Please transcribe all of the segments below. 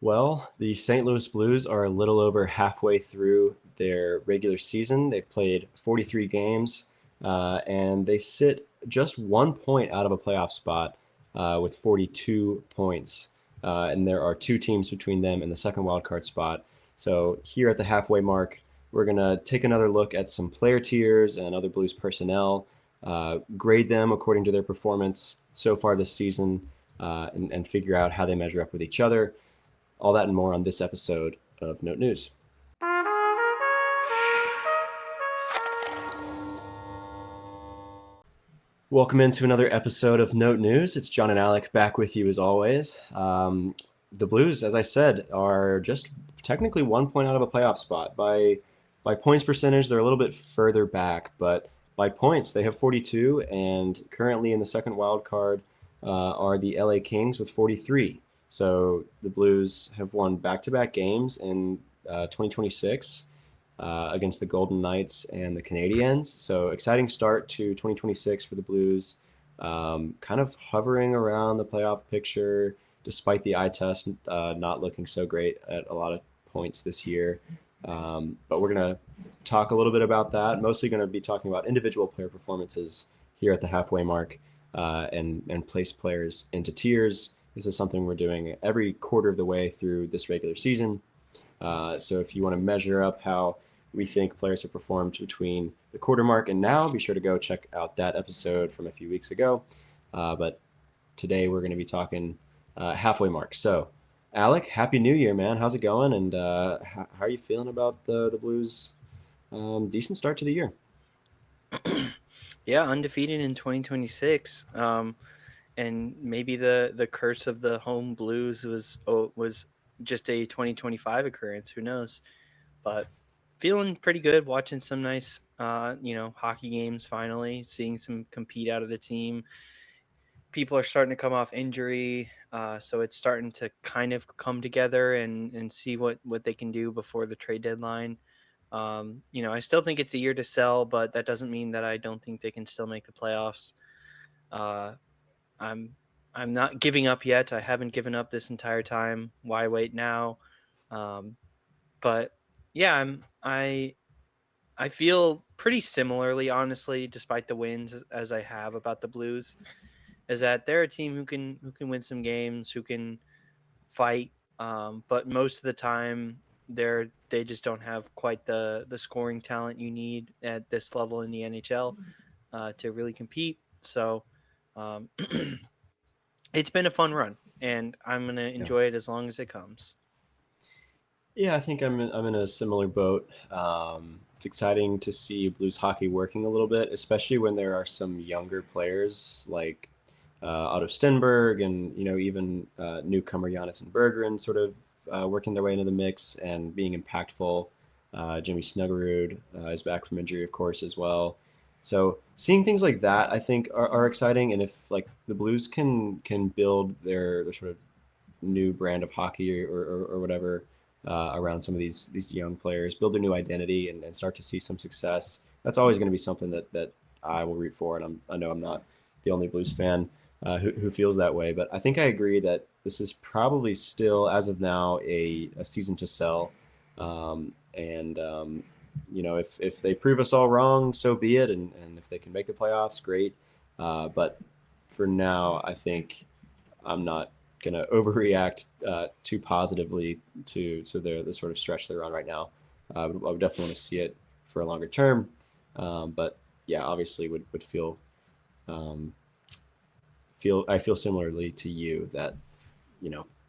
Well, the St. Louis Blues are a little over halfway through their regular season. They've played 43 games, and they sit just 1 point out of a playoff spot with 42 points. And there are two teams between them and the second wildcard spot. So here at the halfway mark, we're going to take another look at some player tiers and other Blues personnel, grade them according to their performance so far this season, and figure out how they measure up with each other. All that and more on this episode of Note News. Welcome into another episode of Note News. It's John and Alec back with you as always. The Blues, as I said, are just technically 1 point out of a playoff spot. By points percentage, they're a little bit further back, but by points, they have 42, and currently in the second wild card are the LA Kings with 43. So the Blues have won back-to-back games in 2026 against the Golden Knights and the Canadiens. So exciting start to 2026 for the Blues. Kind of hovering around the playoff picture, despite the eye test not looking so great at a lot of points this year. But we're going to talk a little bit about that. Mostly going to be talking about individual player performances here at the halfway mark and place players into tiers. This is something we're doing every quarter of the way through this regular season. So if you want to measure up how we think players have performed between the quarter mark and now, be sure to go check out that episode from a few weeks ago. But today we're going to be talking halfway mark. So, Alec, Happy New Year, man. How's it going? And how are you feeling about the Blues' decent start to the year? Yeah, undefeated in 2026. And maybe the curse of the home Blues was just a 2025 occurrence. Who knows? But feeling pretty good. Watching some nice, hockey games. Finally, seeing some compete out of the team. People are starting to come off injury, so it's starting to kind of come together and see what they can do before the trade deadline. I still think it's a year to sell, but that doesn't mean that I don't think they can still make the playoffs. Uh, I'm I'm not giving up yet. I haven't given up this entire time. Why wait now? Um, but yeah, I feel pretty similarly, honestly, despite the wins as I have about the Blues. Is that they're a team who can win some games, who can fight, but most of the time they just don't have quite the scoring talent you need at this level in the NHL to really compete. So um, it's been a fun run, and I'm gonna Yeah. enjoy it as long as it comes. Yeah, I think I'm in a similar boat. It's exciting to see Blues hockey working a little bit, especially when there are some younger players like Otto Stenberg and even newcomer Jonathan Berggren sort of working their way into the mix and being impactful. Jimmy Snuggerud is back from injury, of course, as well. So seeing things like that, I think, are exciting. And if like the Blues can build their sort of new brand of hockey or whatever around some of these young players, build their new identity and start to see some success. That's always going to be something that I will root for, and I know I'm not the only Blues fan who feels that way. But I think I agree that this is probably still, as of now, a season to sell. And if they prove us all wrong, so be it. And if they can make the playoffs, great. But for now, I think I'm not going to overreact too positively to the sort of stretch they're on right now. I would definitely want to see it for a longer term. But yeah, obviously would um, feel similarly to you that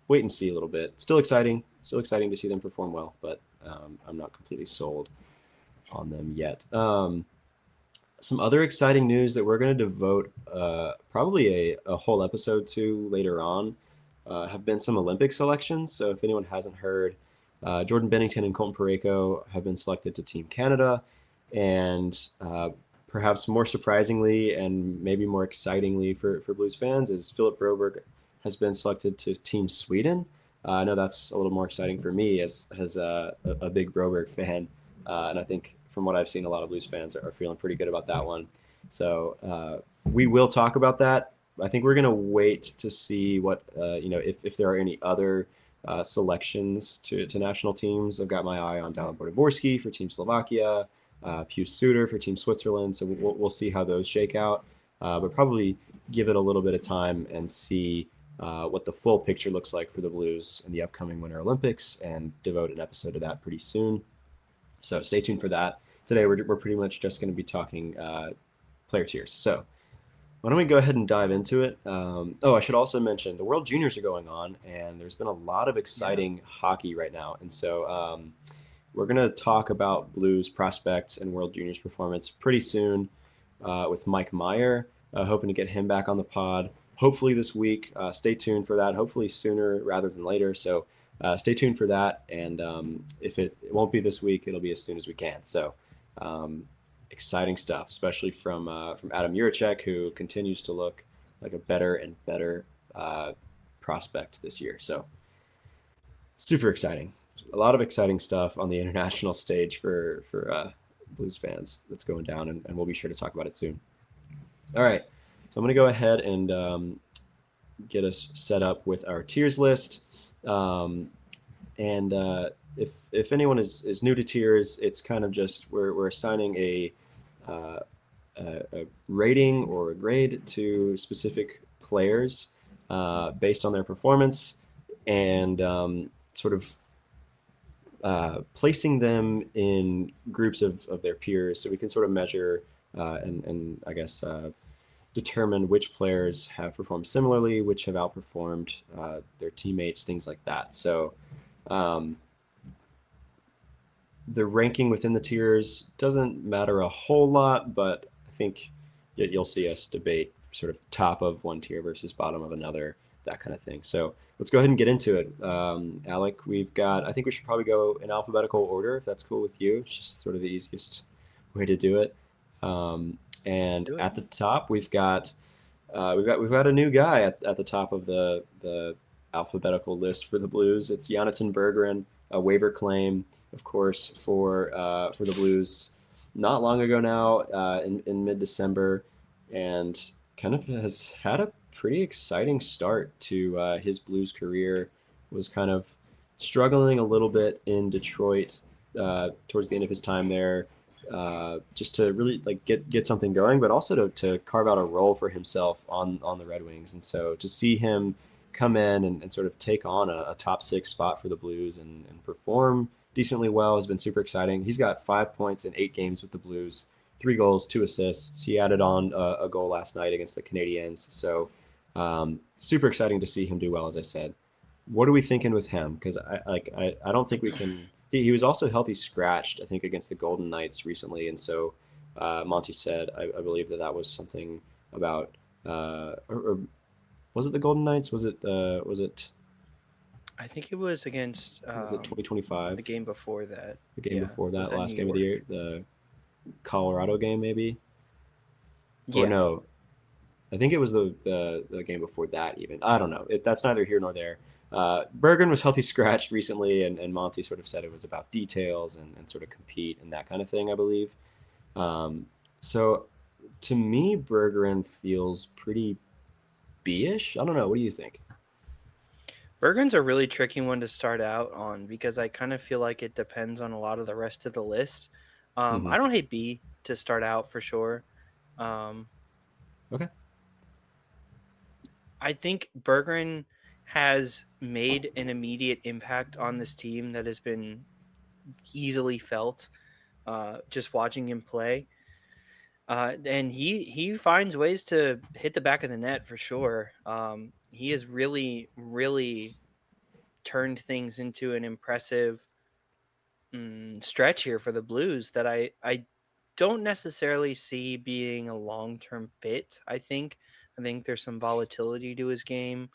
wait and see a little bit. Still exciting to see them perform well, but I'm not completely sold on them yet. Some other exciting news that we're going to devote probably a whole episode to later on have been some Olympic selections. So if anyone hasn't heard, Jordan Bennington and Colton Parayko have been selected to Team Canada, and perhaps more surprisingly and maybe more excitingly for Blues fans is Philip Broberg has been selected to Team Sweden. I know that's a little more exciting for me as a big Broberg fan, and I think from what I've seen, a lot of Blues fans are feeling pretty good about that one. So we will talk about that. I think we're going to wait to see what if there are any other selections to national teams. I've got my eye on Dalibor Dvorsky for Team Slovakia, Pius Suter for Team Switzerland. So we'll see how those shake out, but probably give it a little bit of time and see what the full picture looks like for the Blues in the upcoming Winter Olympics, and devote an episode to that pretty soon. So stay tuned for that. Today we're pretty much just going to be talking player tiers. So why don't we go ahead and dive into it? I should also mention the World Juniors are going on, and there's been a lot of exciting hockey right now. And so we're going to talk about Blues prospects and World Juniors performance pretty soon with Mike Meyer, hoping to get him back on the pod. Hopefully this week. Stay tuned for that. Hopefully sooner rather than later. So stay tuned for that. And if it won't be this week, it'll be as soon as we can. So exciting stuff, especially from Adam Juracek, who continues to look like a better and better prospect this year. So super exciting. A lot of exciting stuff on the international stage for Blues fans that's going down, and we'll be sure to talk about it soon. All right. So I'm going to go ahead and get us set up with our tiers list. If anyone is new to tiers, it's kind of just we're assigning a rating or a grade to specific players based on their performance, and sort of placing them in groups of their peers, so we can sort of measure and I guess determine which players have performed similarly, which have outperformed their teammates, things like that. So the ranking within the tiers doesn't matter a whole lot, but I think you'll see us debate sort of top of one tier versus bottom of another, that kind of thing. So let's go ahead and get into it. Alec, I think we should probably go in alphabetical order, if that's cool with you. It's just sort of the easiest way to do it. And at the top, we've got a new guy at the top of the alphabetical list for the Blues. It's Jonatan Berggren, a waiver claim, of course, for the Blues not long ago now, in mid-December, and kind of has had a pretty exciting start to his Blues career. Was kind of struggling a little bit in Detroit towards the end of his time there, just to really like get something going, but also to carve out a role for himself on the Red Wings. And so to see him come in and sort of take on a top six spot for the Blues and perform decently well has been super exciting. He's got 5 points in 8 games with the Blues, 3 goals, 2 assists. He added on a goal last night against the Canadiens. So super exciting to see him do well, as I said. What are we thinking with him? Because I don't think we can. He was also healthy scratched, I think, against the Golden Knights recently, and so Monty said I believe that was something about or was it the Golden Knights? Was it I think it was against was it 2025? the game before that. The game before that, that last New game of the year, York? the Colorado game, maybe? Yeah. Or no, I think it was the game before that even. I don't know. That's neither here nor there. Berggren was healthy scratched recently, and Monty sort of said it was about details and sort of compete and that kind of thing, I believe. So to me, Berggren feels pretty B-ish. I don't know. What do you think? Bergen's a really tricky one to start out on because I kind of feel like it depends on a lot of the rest of the list. Mm-hmm. I don't hate B to start out for sure. Okay. I think Berggren has made an immediate impact on this team that has been easily felt just watching him play. And he finds ways to hit the back of the net for sure. He has really, really turned things into an impressive stretch here for the Blues that I don't necessarily see being a long-term fit. I think there's some volatility to his game.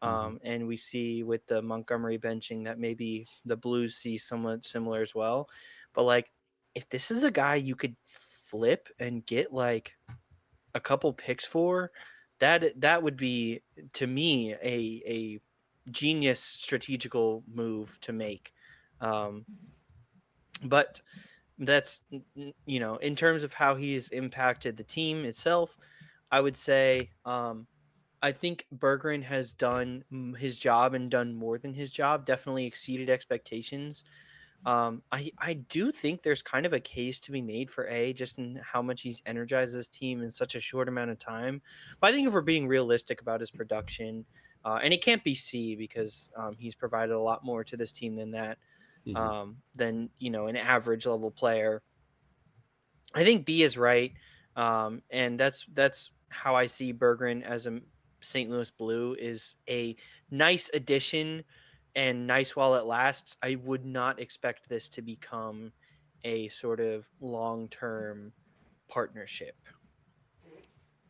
And we see with the Montgomery benching that maybe the Blues see somewhat similar as well. But like, if this is a guy you could flip and get like a couple picks for, that would be to me a genius strategical move to make. But that's in terms of how he's impacted the team itself, I would say I think Bergeron has done his job and done more than his job. Definitely exceeded expectations. I do think there's kind of a case to be made for A, just in how much he's energized this team in such a short amount of time. But I think if we're being realistic about his production, and it can't be C because he's provided a lot more to this team than that, Hmm. than an average level player. I think B is right, and that's how I see Bergeron as a St. Louis Blue is a nice addition and nice while it lasts. I would not expect this to become a sort of long term partnership.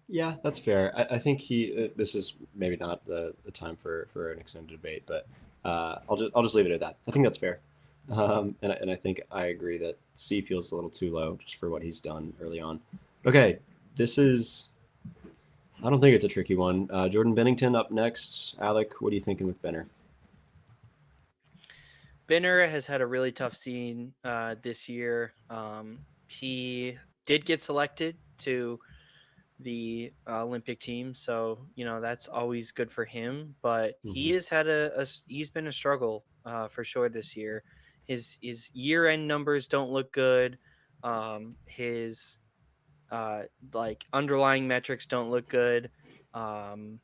Yeah, that's fair. I think he. This is maybe not the time for an extended debate, but I'll just leave it at that. I think that's fair, and I think I agree that C feels a little too low just for what he's done early on. Okay, this is. I don't think it's a tricky one. Jordan Bennington up next. Alec, what are you thinking with Benner? Benner has had a really tough scene this year. He did get selected to the Olympic team, so that's always good for him. But he Hmm. has had he's been a struggle for sure this year. His year end numbers don't look good. His like underlying metrics don't look good. Um,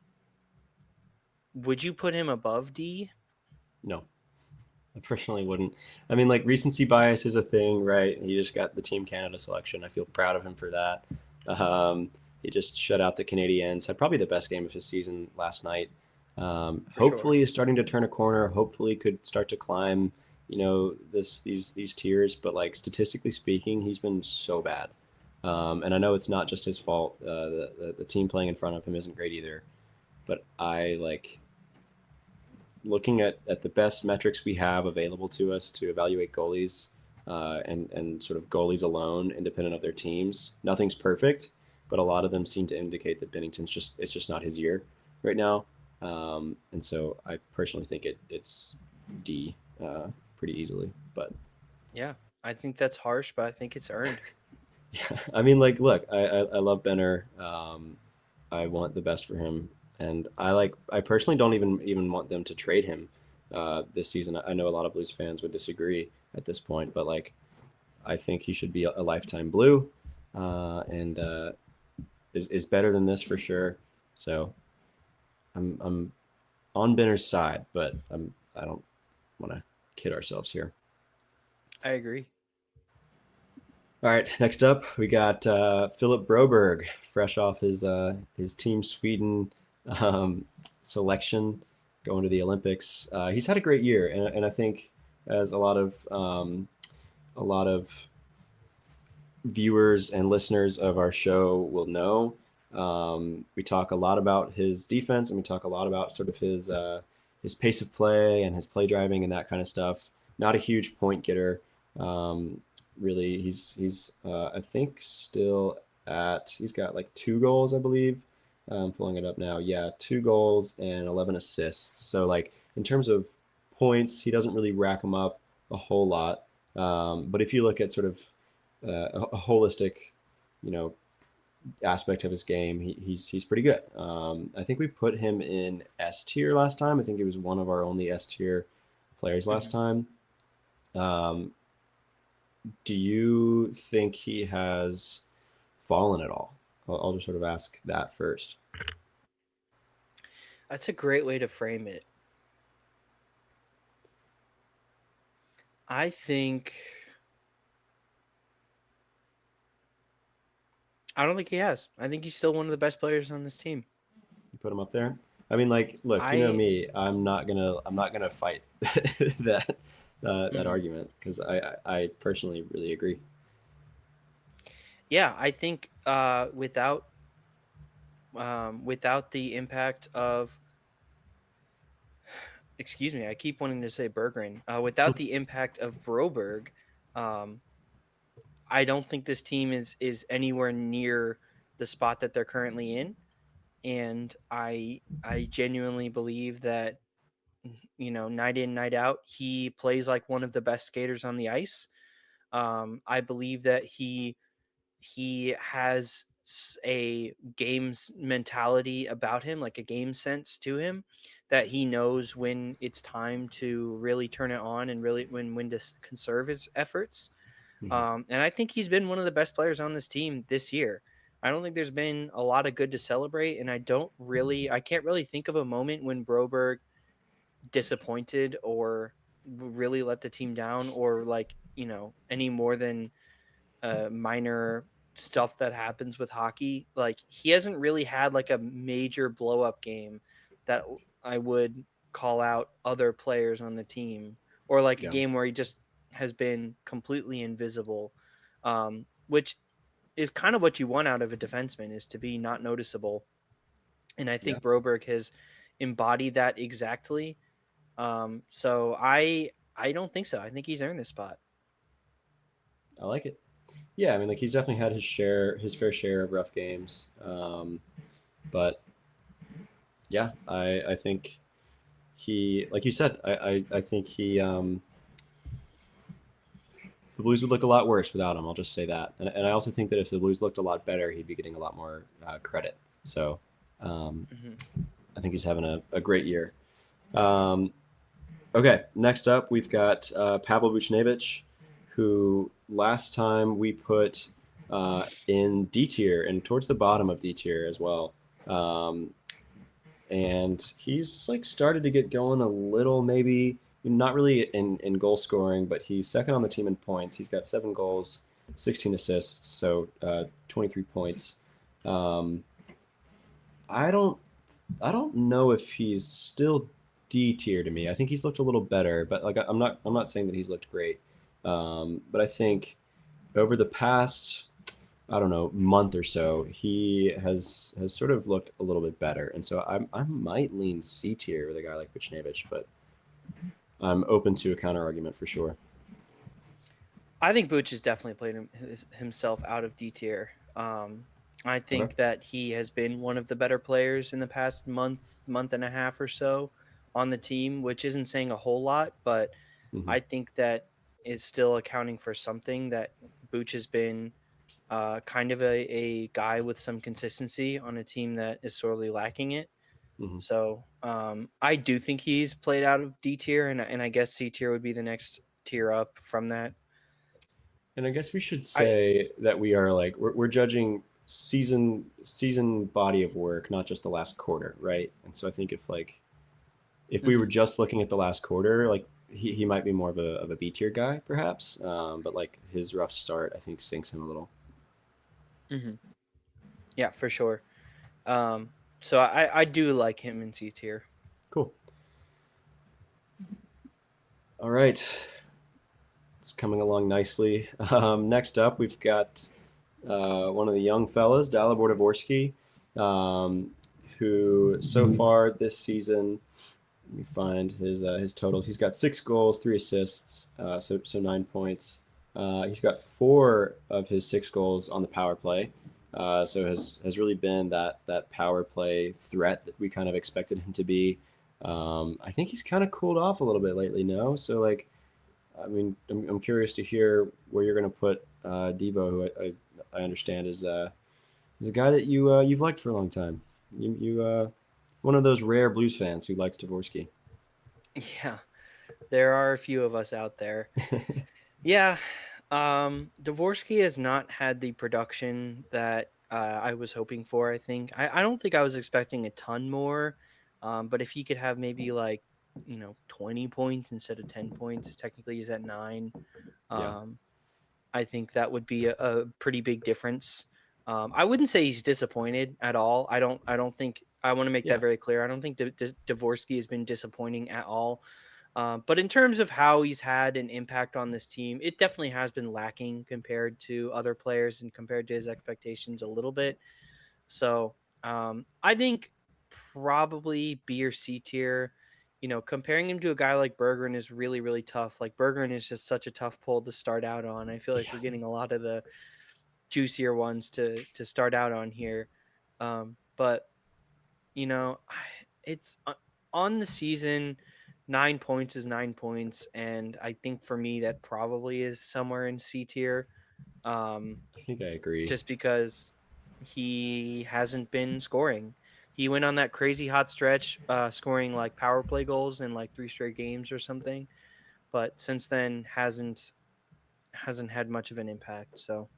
would you put him above D? No, I personally wouldn't. I mean, like recency bias is a thing, right? He just got the Team Canada selection. I feel proud of him for that. Um, he just shut out the Canadiens. Had probably the best game of his season last night. For sure. Hopefully, he's starting to turn a corner. Hopefully, could start to climb. These tiers. But like statistically speaking, he's been so bad. And I know it's not just his fault. The team playing in front of him isn't great either. But I like looking at the best metrics we have available to us to evaluate goalies, and sort of goalies alone, independent of their teams. Nothing's perfect, but a lot of them seem to indicate that Bennington's just it's just not his year right now. And so I personally think it's D, pretty easily. But Yeah, I think that's harsh, but I think it's earned. yeah, I mean, like, look, I love Benner. I want the best for him, and I personally don't even want them to trade him this season. I know a lot of Blues fans would disagree at this point, but like I think he should be a lifetime Blue, and is better than this for sure. So I'm on Benner's side, but I don't want to kid ourselves here. I agree. All right, next up we got Philip Broberg, fresh off his Team Sweden um, selection, going to the Olympics. He's had a great year, and I think as a lot of viewers and listeners of our show will know, we talk a lot about his defense, and we talk a lot about sort of his pace of play and his play driving and that kind of stuff. Not a huge point getter. Really, he's I think still he's got like 2 goals, I believe. I'm pulling it up now. Yeah, 2 goals and 11 assists. So like in terms of points, he doesn't really rack them up a whole lot. But if you look at sort of a holistic, you know, aspect of his game, he's pretty good. I think we put him in S tier last time. I think he was one of our only S tier players last Mhm. time. Um, do you think he has fallen at all? I'll just sort of ask that first. That's a great way to frame it. I think I don't think he has. I think he's still one of the best players on this team. You put him up there. I mean, like, look, you know I me. I'm not gonna fight that that mhm. argument because I personally really agree. Yeah, I think without the impact of excuse me, I keep wanting to say Berggren. Without the impact of Broberg, um, I don't think this team is anywhere near the spot that they're currently in. And I genuinely believe that night in night out he plays like one of the best skaters on the ice. I believe that he has a games mentality about him, like a game sense to him, that he knows when it's time to really turn it on and really when to conserve his efforts. Mhm. And I think he's been one of the best players on this team this year. I don't think there's been a lot of good to celebrate, and I can't really think of a moment when Broberg disappointed or really let the team down, or like, any more than minor stuff that happens with hockey. Like, he hasn't really had like a major blow up game that I would call out other players on the team, or like a Yeah. game where he just has been completely invisible, which is kind of what you want out of a defenseman, is to be not noticeable. And I Yeah. think Broberg has embodied that exactly. So I don't think so. I think he's earned this spot. I like it. Yeah, I mean, like he's definitely had his fair share of rough games. But yeah, I think he, like you said, I think the Blues would look a lot worse without him. I'll just say that, and I also think that if the Blues looked a lot better, he'd be getting a lot more credit. So, um, Hmm. I think he's having a great year. Um, okay, next up we've got Pavel Buchnevich, who last time we put in D tier and towards the bottom of D tier as well. Um, and he's like started to get going a little, maybe not really in goal scoring, but he's second on the team in points. He's got 7 goals, 16 assists, so 23 points. Um, I don't I don't know if he's still D tier to me. I think he's looked a little better, but like I'm not saying that he's looked great. But I think over the past, I don't know, month or so, he has sort of looked a little bit better, and so I might lean C tier with a guy like Buchnevich, but I'm open to a counter argument for sure. I think Booch has definitely played himself out of D tier. I Okay. think that he has been one of the better players in the past month and a half or so on the team, which isn't saying a whole lot, but Hmm. I think that is still accounting for something, that Booch has been kind of a guy with some consistency on a team that is sorely lacking it. Hmm. So I do think he's played out of D tier, and I guess C tier would be the next tier up from that. And I guess we should I say that we are like we're judging season body of work, not just the last quarter, right? And so I think if we were Mhm, just looking at the last quarter, like he might be more of a B tier guy, perhaps. But like his rough start, I think sinks him a little. mhm. Yeah, for sure. So I do like him in C tier. Cool. All right, it's coming along nicely. Next up, we've got one of the young fellas, Dalibor Dvorsky, um, who so far this season, let me find his totals. He's got 6 goals, 3 assists, so 9 points. He's got 4 of his 6 goals on the power play. So has really been that power play threat that we kind of expected him to be. I think he's kind of cooled off a little bit lately, no? So like, I mean, I'm curious to hear where you're going to put Devo, who I understand is a guy that you've liked for a long time. You one of those rare blues fans who likes Dvorsky. Yeah, there are a few of us out there. Yeah, Dvorsky has not had the production that I was hoping for. I think I don't think I was expecting a ton more, but if he could have maybe like 20 points instead of 10 points, technically he's at 9. Yeah, Um, I think that would be a pretty big difference. I wouldn't say he's disappointed at all. I don't think, I want to make that yeah, very clear. I don't think Dvorsky has been disappointing at all. But in terms of how he's had an impact on this team, it definitely has been lacking compared to other players and compared to his expectations a little bit. So I think probably B or C tier. Comparing him to a guy like Bergeron is really, really tough. Like, Bergeron is just such a tough pull to start out on. I feel like yeah, we're getting a lot of the juicier ones to start out on here. But it's on the season. 9 points is 9 points, and I think for me that probably is somewhere in C tier. Um, I think I agree. just because. he hasn't been scoring. He went on that crazy hot stretch, scoring like power play goals in like 3 straight games or something, but since then hasn't had much of an impact. So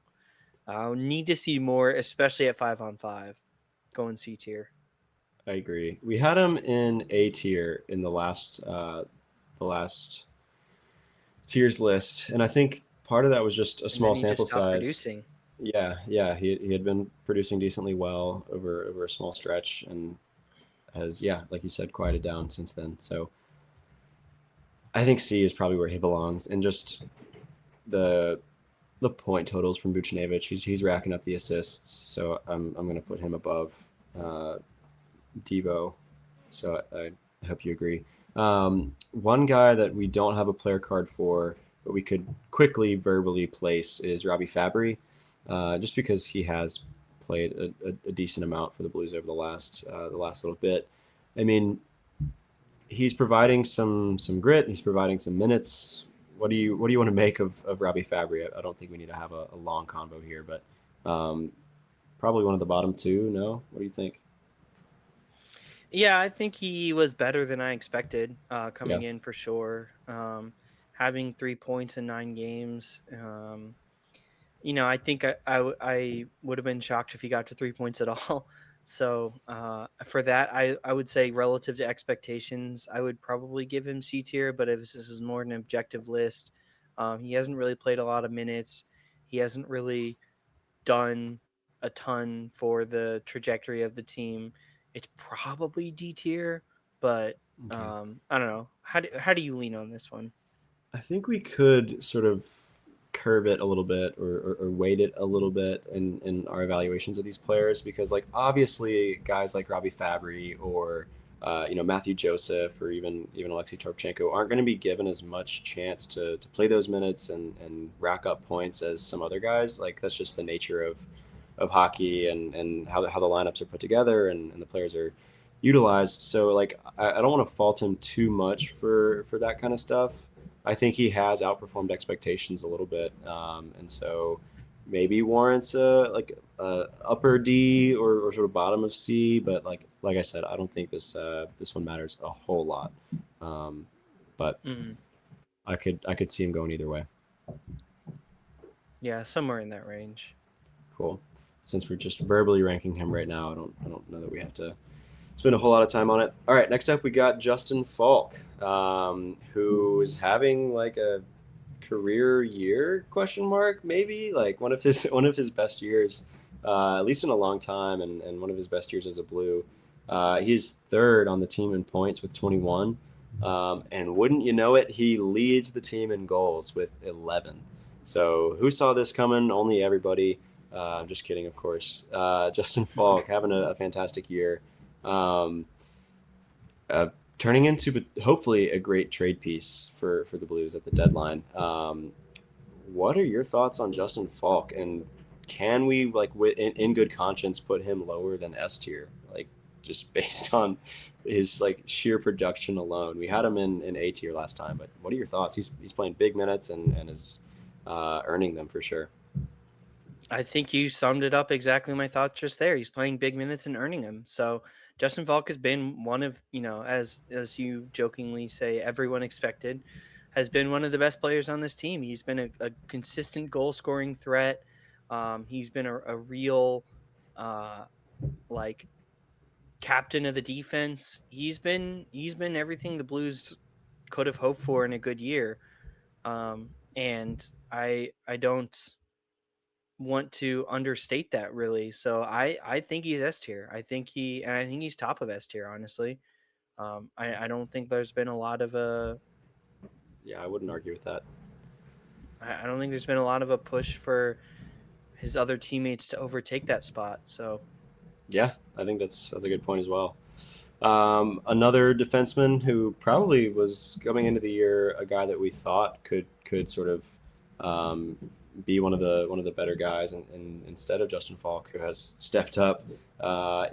I'll need to see more, especially at 5-on-5. Going C tier. I agree. We had him in A tier in the last tiers list, and I think part of that was just a And then small he just sample stopped size. producing. Yeah, he had been producing decently well over a small stretch, and has, yeah, like you said, quieted down since then. So I think C is probably where he belongs, and just the the point totals from Vucinovic. He's racking up the assists, so I'm gonna put him above uh, Devo. So I hope you agree. One guy that we don't have a player card for, but we could quickly verbally place is Robbie Fabry, just because he has played a decent amount for the Blues over the last little bit. I mean, he's providing some grit. He's providing some minutes. What do you want to make of Robbie Fabry? I don't think we need to have a long convo here, but um, probably one of the bottom two. No, what do you think? Yeah, I think he was better than I expected Yeah. coming in for sure. Having 3 points in 9 games. I think I would have been shocked if he got to 3 points at all. So for that, I would say relative to expectations, I would probably give him C tier. But if this is more an objective list, he hasn't really played a lot of minutes. He hasn't really done a ton for the trajectory of the team. It's probably D tier, but Okay. I don't know. How do you lean on this one? I think we could sort of curve it a little bit, or weight it a little bit in our evaluations of these players, because like obviously guys like Robbie Fabry or Matthew Joseph or even Alexei Torpchenko aren't going to be given as much chance to play those minutes and rack up points as some other guys. Like that's just the nature of hockey, and how the lineups are put together, and the players are utilized. So like I don't want to fault him too much for that kind of stuff. I think he has outperformed expectations a little bit, and so maybe warrants a upper D, or sort of bottom of C. But like I said, I don't think this one matters a whole lot. Um, but Mm, I could see him going either way. yeah, somewhere in that range. Cool. Since we're just verbally ranking him right now, I don't know that we have to spend a whole lot of time on it. All right, next up we got Justin Falk, who's having like a career year, question mark, maybe like one of his best years, at least in a long time, and one of his best years as a Blue. He's third on the team in points with 21, and wouldn't you know it, he leads the team in goals with 11. So who saw this coming? Only everybody. I'm just kidding, of course. Justin Falk having a fantastic year, um, uh, turning into hopefully a great trade piece for the Blues at the deadline. What are your thoughts on Justin Falk, and can we in good conscience put him lower than S tier, like just based on his like sheer production alone? We had him in A tier last time, but what are your thoughts? He's playing big minutes, and is earning them for sure. I think you summed it up exactly my thoughts just there. He's playing big minutes and earning them. So Justin Falk has been one of, as you jokingly say, everyone expected, has been one of the best players on this team. He's been a consistent goal scoring threat. He's been a real uh, like captain of the defense. He's been everything the Blues could have hoped for in a good year. And I don't want to understate that really. So I think he's S tier. I think he's top of S tier, honestly. I don't think there's been a lot of a Yeah, I wouldn't argue with that. I don't think there's been a lot of a push for his other teammates to overtake that spot. So Yeah, I think that's a good point as well. Another defenseman who probably was coming into the year a guy that we thought could sort of um, be one of the better guys, and instead of Justin Falk, who has stepped up,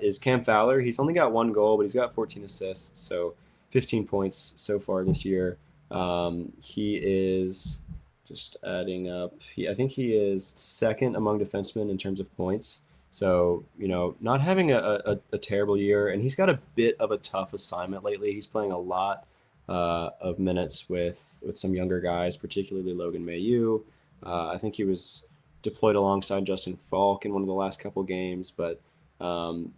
is Cam Fowler. He's only got one goal, but he's got 14 assists, so 15 points so far this year. He is just adding up. I think he is second among defensemen in terms of points. So, not having a terrible year, and he's got a bit of a tough assignment lately. He's playing a lot of minutes with some younger guys, particularly Logan Mayu. I think he was deployed alongside Justin Falk in one of the last couple games, but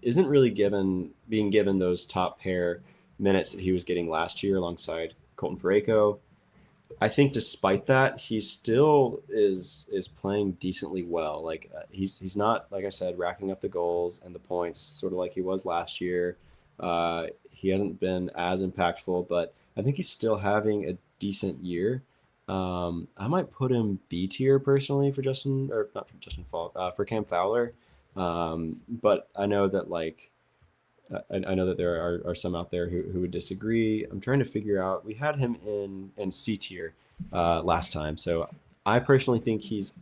isn't really being given those top pair minutes that he was getting last year alongside Colton Parayko. I think despite that, he still is playing decently well. Like he's not, like I said, racking up the goals and the points sort of like he was last year. He hasn't been as impactful, but I think he's still having a decent year. I might put him B tier personally for Justin, or not for Justin Falk, for Cam Fowler. But I know that I know that there are some out there who would disagree. I'm trying to figure out. We had him in C tier last time, so I personally think he's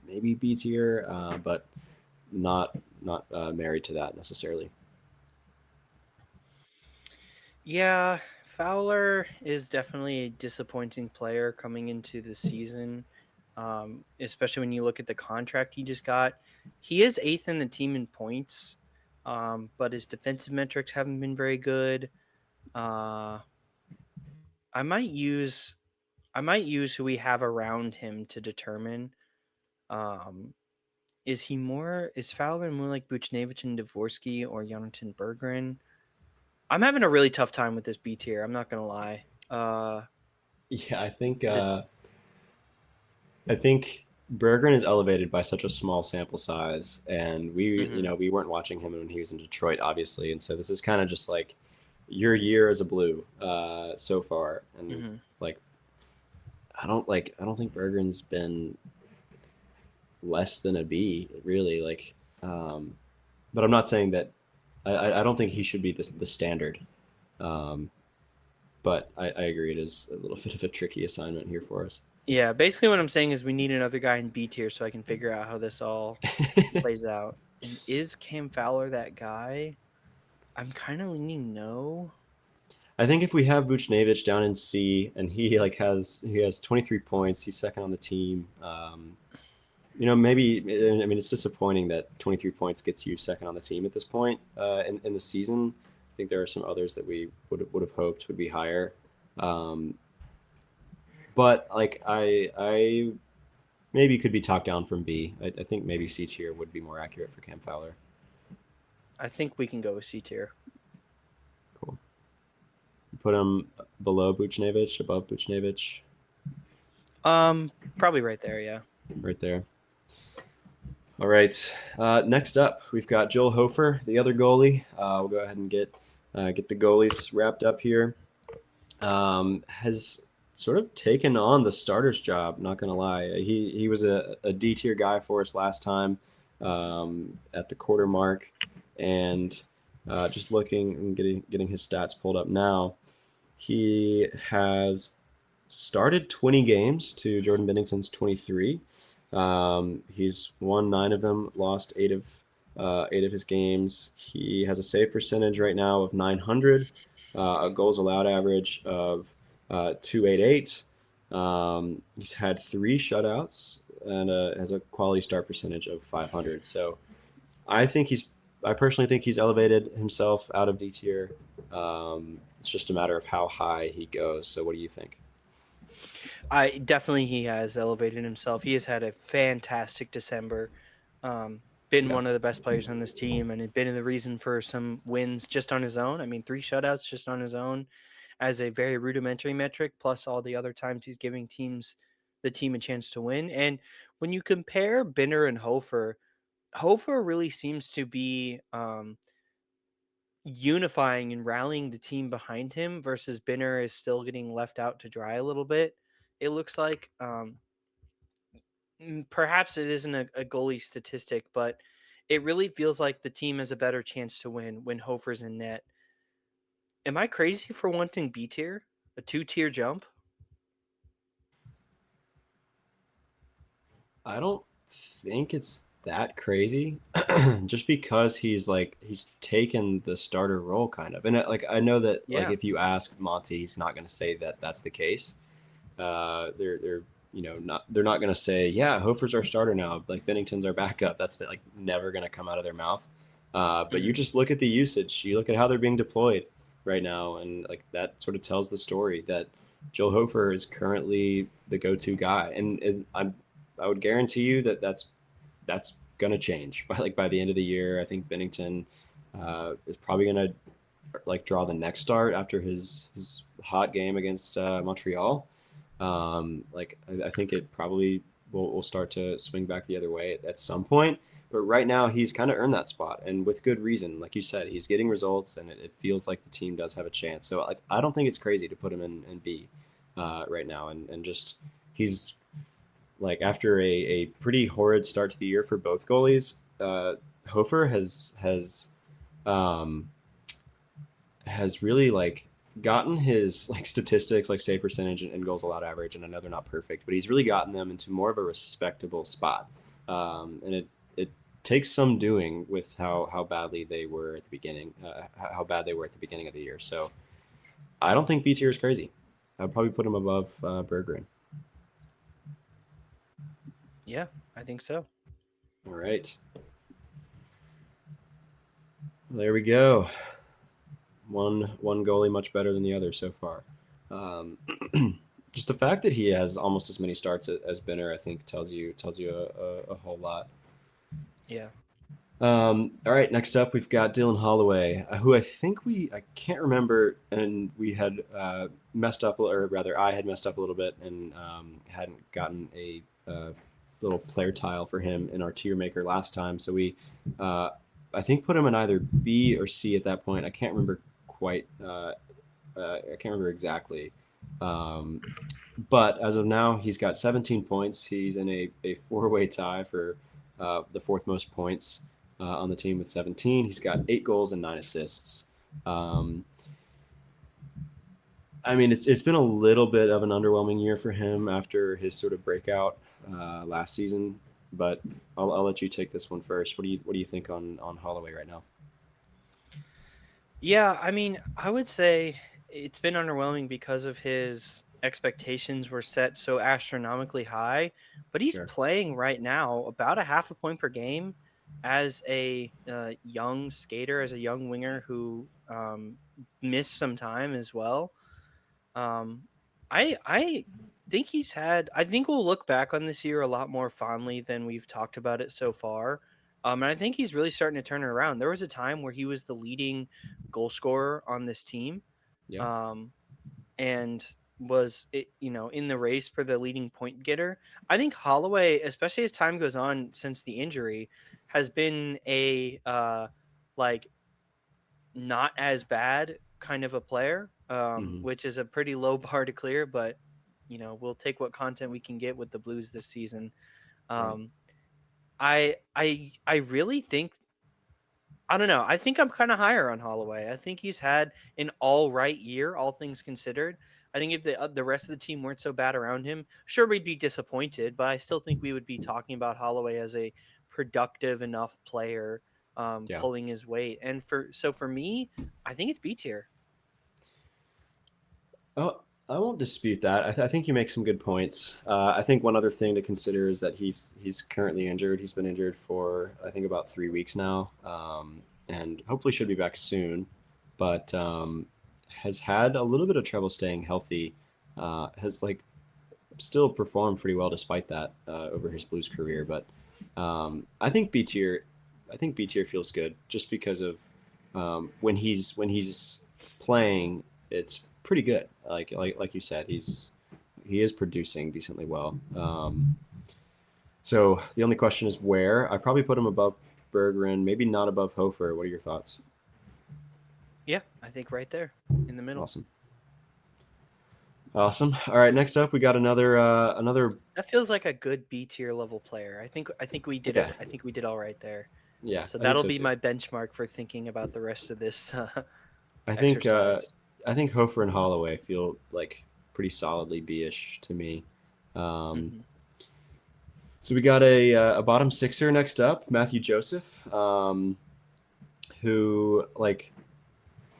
maybe B tier, but not married to that necessarily. Yeah, Fowler is definitely a disappointing player coming into the season, especially when you look at the contract he just got. He is eighth in the team in points, but his defensive metrics haven't been very good. Uh, I might use I might use who we have around him to determine. Um, is Fowler more like Buchnevich and Dvorsky or Jonathan Berggren? I'm having a really tough time with this B tier. I'm not gonna lie. Yeah, I think The uh, I think Bergeron is elevated by such a small sample size, and mhm, we weren't watching him when he was in Detroit, obviously, and so this is kind of just like your year as a Blue so far, and mhm. like I don't think Bergeron's been less than a B, really. Um, but I'm not saying that I don't think he should be the standard. Um, but I agree, it is a little bit of a tricky assignment here for us. Yeah, basically what I'm saying is we need another guy in B tier so I can figure out how this all plays out. And is Cam Fowler that guy? I'm kind of leaning no. I think if we have Buchnevich down in C and he has 23 points, he's second on the team. Maybe I mean it's disappointing that 23 points gets you second on the team at this point in the season. I think there are some others that we would have hoped would be higher. Um, but like I maybe could be talked down from B. I think maybe C tier would be more accurate for Cam Fowler. I think we can go with C tier. Cool. Put him below Buchnevich, above Buchnevich, Probably right there, yeah. right there. All right. Next up, we've got Joel Hofer, the other goalie. We'll go ahead and get the goalies wrapped up here. Has sort of taken on the starter's job. Not gonna lie, he was a D tier guy for us last time at the quarter mark, and just looking and getting his stats pulled up now, he has started 20 games to Jordan Bennington's 23. He's won 9 of them, lost 8 of his games. He has a save percentage right now of 900, a goals allowed average of 288. He's had 3 shutouts and has a quality start percentage of 500. So I think I personally think he's elevated himself out of D tier. It's just a matter of how high he goes. So what do you think? I definitely he has elevated himself. He has had a fantastic December. Been Yeah. one of the best players on this team, and had been the reason for some wins just on his own. I mean, 3 shutouts just on his own, as a very rudimentary metric, plus all the other times he's giving the team a chance to win. And when you compare Binner and Hofer, Hofer really seems to be unifying and rallying the team behind him, versus Binner is still getting left out to dry a little bit. It looks like. Perhaps it isn't a goalie statistic, but it really feels like the team has a better chance to win when Hofer's in net. Am I crazy for wanting B tier? A 2 tier jump? I don't think it's that crazy, just because he's taken the starter role kind of, and I know that like Yeah. if you ask Monty, he's not going to say that that's the case. They're not they're not going to say, yeah, Hofer's our starter now, like Bennington's our backup. That's like never going to come out of their mouth. But you Mhm. just look at the usage, you look at how they're being deployed right now, and like that sort of tells the story that Joel Hofer is currently the go-to guy, and I would guarantee you that that's going to change by the end of the year. I think Bennington is probably going to like draw the next start after his hot game against Montreal. I think it probably will start to swing back the other way at some point. But right now, he's kind of earned that spot, and with good reason. Like you said, he's getting results, and it feels like the team does have a chance. So like, I don't think it's crazy to put him in B right now, and just he's like after a pretty horrid start to the year for both goalies. Hofer um, has really like gotten his like statistics like save percentage and goals allowed average, and I know they're not perfect, but he's really gotten them into more of a respectable spot. And it takes some doing with how badly they were at the beginning, how bad they were at the beginning of the year. So I don't think B tier is crazy. I'd probably put him above Bergeron. Yeah, I think so. All right, there we go. One goalie much better than the other so far. Um, just the fact that he has almost as many starts as Benner, I think, tells you a whole lot. Yeah. All right, next up we've got Dylan Holloway, who I can't remember, and we had messed up, or rather, I had messed up a little bit and hadn't gotten a little player tile for him in our tier maker last time. So uh, I think, put him in either B or C at that point. I can't remember quite. I can't remember exactly. Um, but as of now, he's got 17 points. He's in a four-way tie for the fourth most points on the team with 17. He's got 8 goals and 9 assists. Um, I mean, it's been a little bit of an underwhelming year for him after his sort of breakout last season. But I'll let you take this one first. What do you think on Holloway right now? Yeah, I mean, I would say it's been underwhelming because of his expectations were set so astronomically high, but he's Sure. playing right now about a half a point per game as a young skater, as a young winger who missed some time as well. Um, I think he's had. I think we'll look back on this year a lot more fondly than we've talked about it so far. And I think he's really starting to turn it around. There was a time where he was the leading goal scorer on this team, Yeah. um, and was in the race for the leading point getter. I think Holloway, especially as time goes on since the injury, has been a like not as bad kind of a player, Hmm. which is a pretty low bar to clear. But we'll take what content we can get with the Blues this season. Right. Um, I really think I don't know. I think I'm kind of higher on Holloway. I think he's had an all right year, all things considered. I think if the rest of the team weren't so bad around him, sure we'd be disappointed, but I still think we would be talking about Holloway as a productive enough player, Yeah. pulling his weight. And for me, I think it's B tier. Oh, I won't dispute that. I think you make some good points. I think one other thing to consider is that he's currently injured. He's been injured for I think about 3 weeks now, and hopefully should be back soon, but has had a little bit of trouble staying healthy. Has like still performed pretty well despite that over his Blues career, but I think B tier. I think B tier feels good just because of when he's playing, it's pretty good. Like you said, he is producing decently well. So the only question is where. I probably put him above Bergeron, maybe not above Hofer. What are your thoughts? Yeah, I think right there in the middle. Awesome, awesome. All right, next up we got another. That feels like a good B tier level player. I think we did Yeah, it. I think we did all right there. yeah, So I think that'll so be too. my benchmark for thinking about the rest of this I think uh, exercise. I think Hofer and Holloway feel like pretty solidly B-ish to me. Um, Hmm. so we got a bottom sixer next up, Matthew Joseph, who like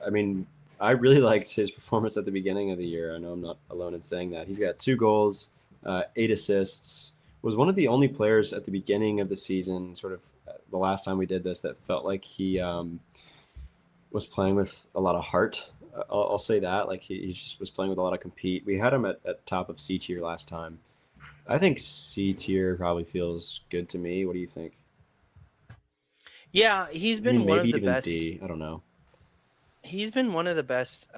I mean I really liked his performance at the beginning of the year. I know I'm not alone in saying that. He's got 2 goals, 8 assists. Was one of the only players at the beginning of the season, sort of the last time we did this, that felt like he was playing with a lot of heart. I'll say that. Like he just was playing with a lot of compete. We had him at top of C tier last time. I think C tier probably feels good to me. What do you think? Yeah, he's I mean, been one maybe of the even best. D. I don't know. He's been one of the best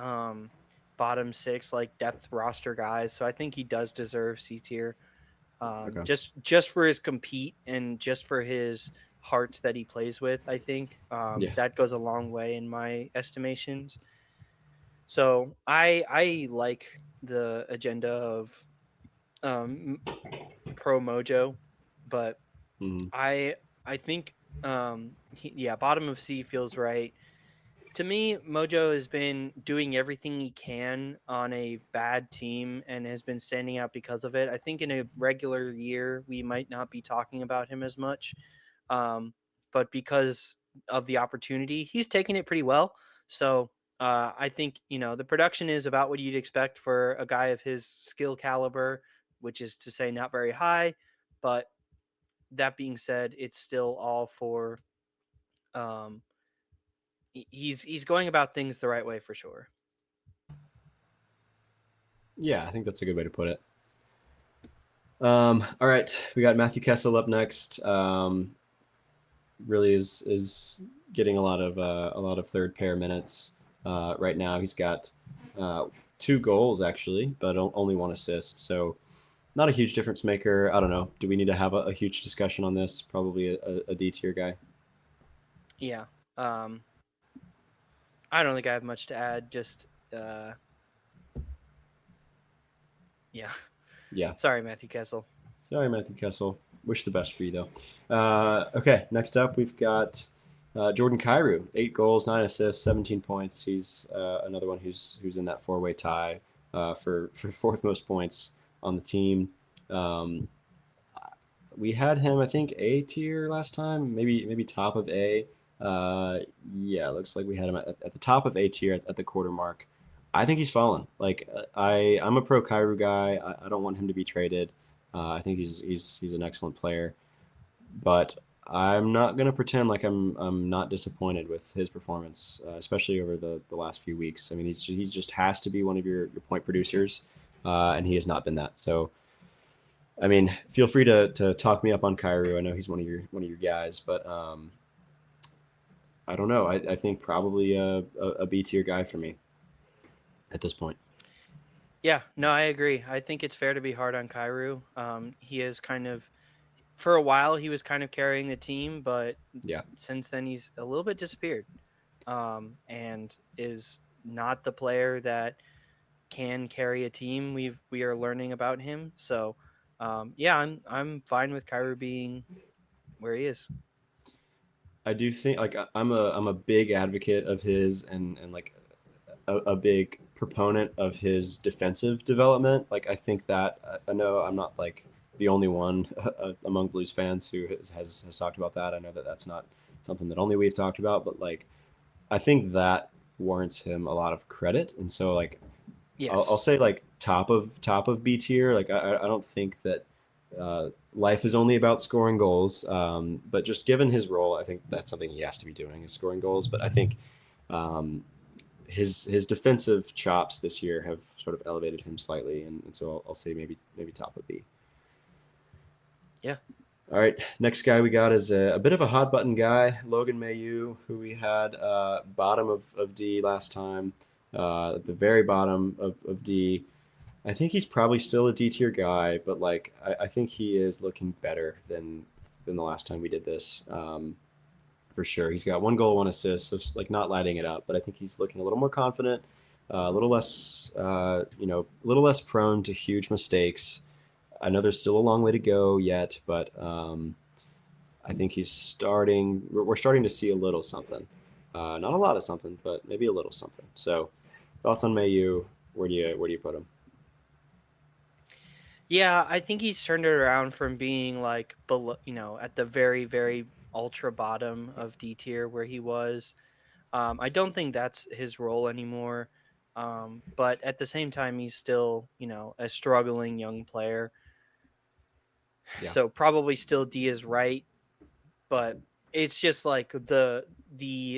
bottom six like depth roster guys. So I think he does deserve C tier. Okay. Just for his compete and just for his hearts that he plays with. I think Yeah. that goes a long way in my estimations. So I like the agenda of um, pro Mojo, but Mm-hmm. I I think yeah, bottom of C feels right. To me, Mojo has been doing everything he can on a bad team and has been standing out because of it. I think in a regular year we might not be talking about him as much, um, but because of the opportunity, he's taking it pretty well. So I think the production is about what you'd expect for a guy of his skill caliber, which is to say not very high, but that being said, it's still all for um, he's going about things the right way for sure. Yeah, I think that's a good way to put it. All right, we got Matthew Kessel up next. Really is getting a lot of third pair minutes right now. He's got uh, 2 goals actually, but only 1 assist. So not a huge difference maker. I don't know. Do we need to have a huge discussion on this? Probably a D tier guy. Yeah. Um, I don't think I have much to add. Just uh, yeah. Yeah. Sorry, Matthew Kessel. Sorry, Matthew Kessel. Wish the best for you though. Okay, next up we've got Jordan Kyrou. 8 goals, 9 assists, 17 points. He's another one who's in that four-way tie for fourth most points on the team. Um, we had him, I think, A tier last time, maybe top of A. Uh, yeah, looks like we had him at the top of A tier at the quarter mark. I think he's fallen. Like I'm a pro Kairu guy. I don't want him to be traded. I think he's an excellent player, but I'm not gonna pretend like I'm not disappointed with his performance, especially over the last few weeks. I mean, he's just has to be one of your point producers, and he has not been that. So I mean, feel free to talk me up on Kyrou. I know he's one of your guys, but I don't know. I think probably a B tier guy for me at this point. Yeah, no, I agree. I think it's fair to be hard on Kairu. He is kind of for a while he was kind of carrying the team, but Yeah, since then he's a little bit disappeared, and is not the player that can carry a team. We are learning about him. So, yeah, I'm fine with Kairu being where he is. I do think like I'm a big advocate of his and like a big proponent of his defensive development. Like I think that I know I'm not like the only one among Blues fans who has talked about that. I know that that's not something that only we've talked about, but like I think that warrants him a lot of credit. And so like I'll Yes. say like top of B tier. Like I don't think that life is only about scoring goals. But just given his role, I think that's something he has to be doing is scoring goals. But I think um, his defensive chops this year have sort of elevated him slightly, and so I'll say maybe top of B. Yeah. All right, next guy we got is a bit of a hot button guy, Logan Mayu, who we had bottom of D last time, at the very bottom of D. I think he's probably still a D tier guy, but like I think he is looking better than the last time we did this. For sure, he's got 1 goal, 1 assist, so it's like not lighting it up, but I think he's looking a little more confident, a little less, a little less prone to huge mistakes. I know there's still a long way to go yet, but I think he's starting. We're starting to see a little something, not a lot of something, but maybe a little something. So, thoughts on Mayu? Where do you put him? Yeah, I think he's turned it around from being like below, at the very, very ultra bottom of D tier where he was. I don't think that's his role anymore. But at the same time, he's still, a struggling young player. Yeah. So probably still D is right, but it's just like the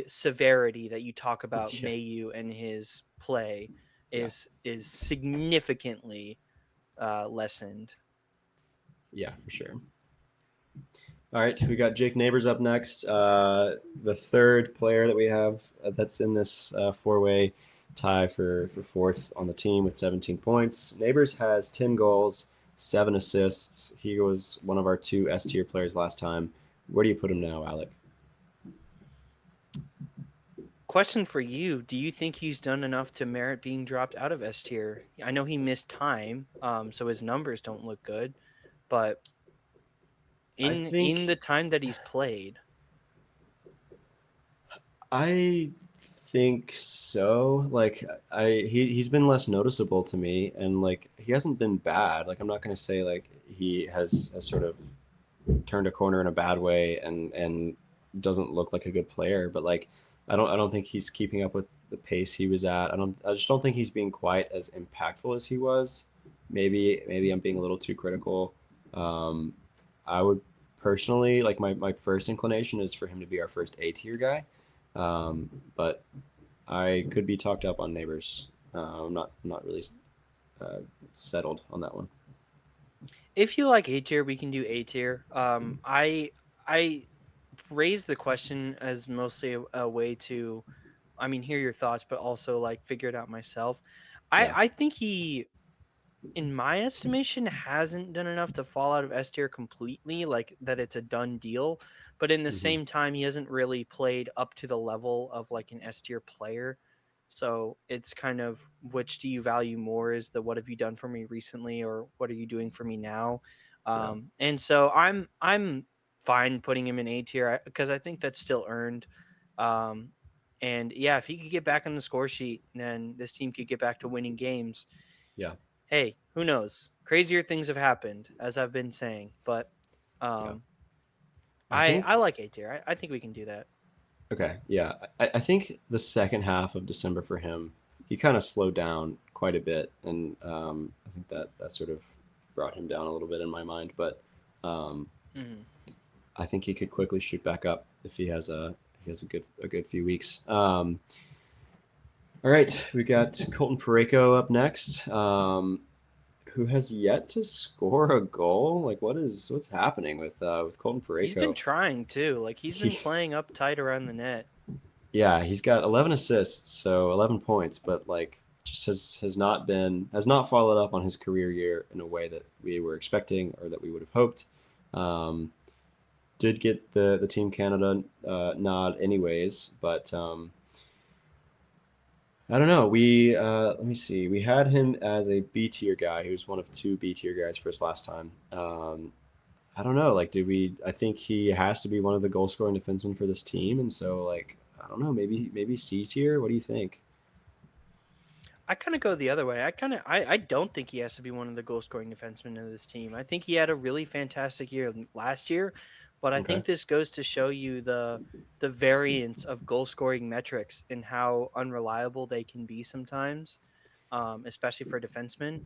severity that you talk about Yeah. Mayu and his play Yeah. is significantly lessened. Yeah, for sure. All right, we got Jake Neighbors up next. The third player that we have that's in this four-way tie for fourth on the team with 17 points. Neighbors has 10 goals, 7 assists. He was one of our two S tier players last time. Where do you put him now, Alec? Question for you: do you think he's done enough to merit being dropped out of S tier? I know he missed time, so his numbers don't look good, but I in the think time that he's played, I think so. Like he's been less noticeable to me, and like he hasn't been bad. Like I'm not gonna say like he has sort of turned a corner in a bad way and doesn't look like a good player. But like I don't think he's keeping up with the pace he was at. I just don't think he's being quite as impactful as he was. Maybe I'm being a little too critical. Um, I would personally like my first inclination is for him to be our first A tier guy, but I could be talked up on Neighbors. I'm not really uh, settled on that one. if you like A tier, we can do A tier. I raised the question as mostly a way to, I mean, hear your thoughts, but also like figure it out myself. Yeah. I think he, in my estimation, hasn't done enough to fall out of S tier completely, like that it's a done deal. But in the Hmm. same time, he hasn't really played up to the level of like an S tier player. So it's kind of, which do you value more, is the what have you done for me recently, or what are you doing for me now? Yeah. And so I'm fine putting him in A tier because I think that's still earned. Um, and yeah, if he could get back on the score sheet, then this team could get back to winning games. Yeah. Hey, who knows? Crazier things have happened, as I've been saying. But Yeah. um, I I think like A tier. I think we can do that. okay, yeah. I think the second half of December for him, he kind of slowed down quite a bit, and I think that sort of brought him down a little bit in my mind. But um, Hmm. I think he could quickly shoot back up if he has a good few weeks. All right, we got Colton Pareko up next, who has yet to score a goal. Like, what's happening with Colton He's been Pareko? trying too. Like he's been He playing up tight around the net. Yeah, he's got 11 assists, so 11 points, but like just has not followed up on his career year in a way that we were expecting or that we would have hoped. Um, did get the Team Canada nod anyways, but I don't know. Let me see. We had him as a B tier guy. He was one of two B tier guys for us last time. I don't know. Like, did we? I think he has to be one of the goal scoring defensemen for this team, and so like I don't know. Maybe C tier. What do you think? I kind of go the other way. I don't think he has to be one of the goal scoring defensemen of this team. I think he had a really fantastic year last year, but I Okay. think this goes to show you the variance of goal scoring metrics and how unreliable they can be sometimes, especially for defensemen.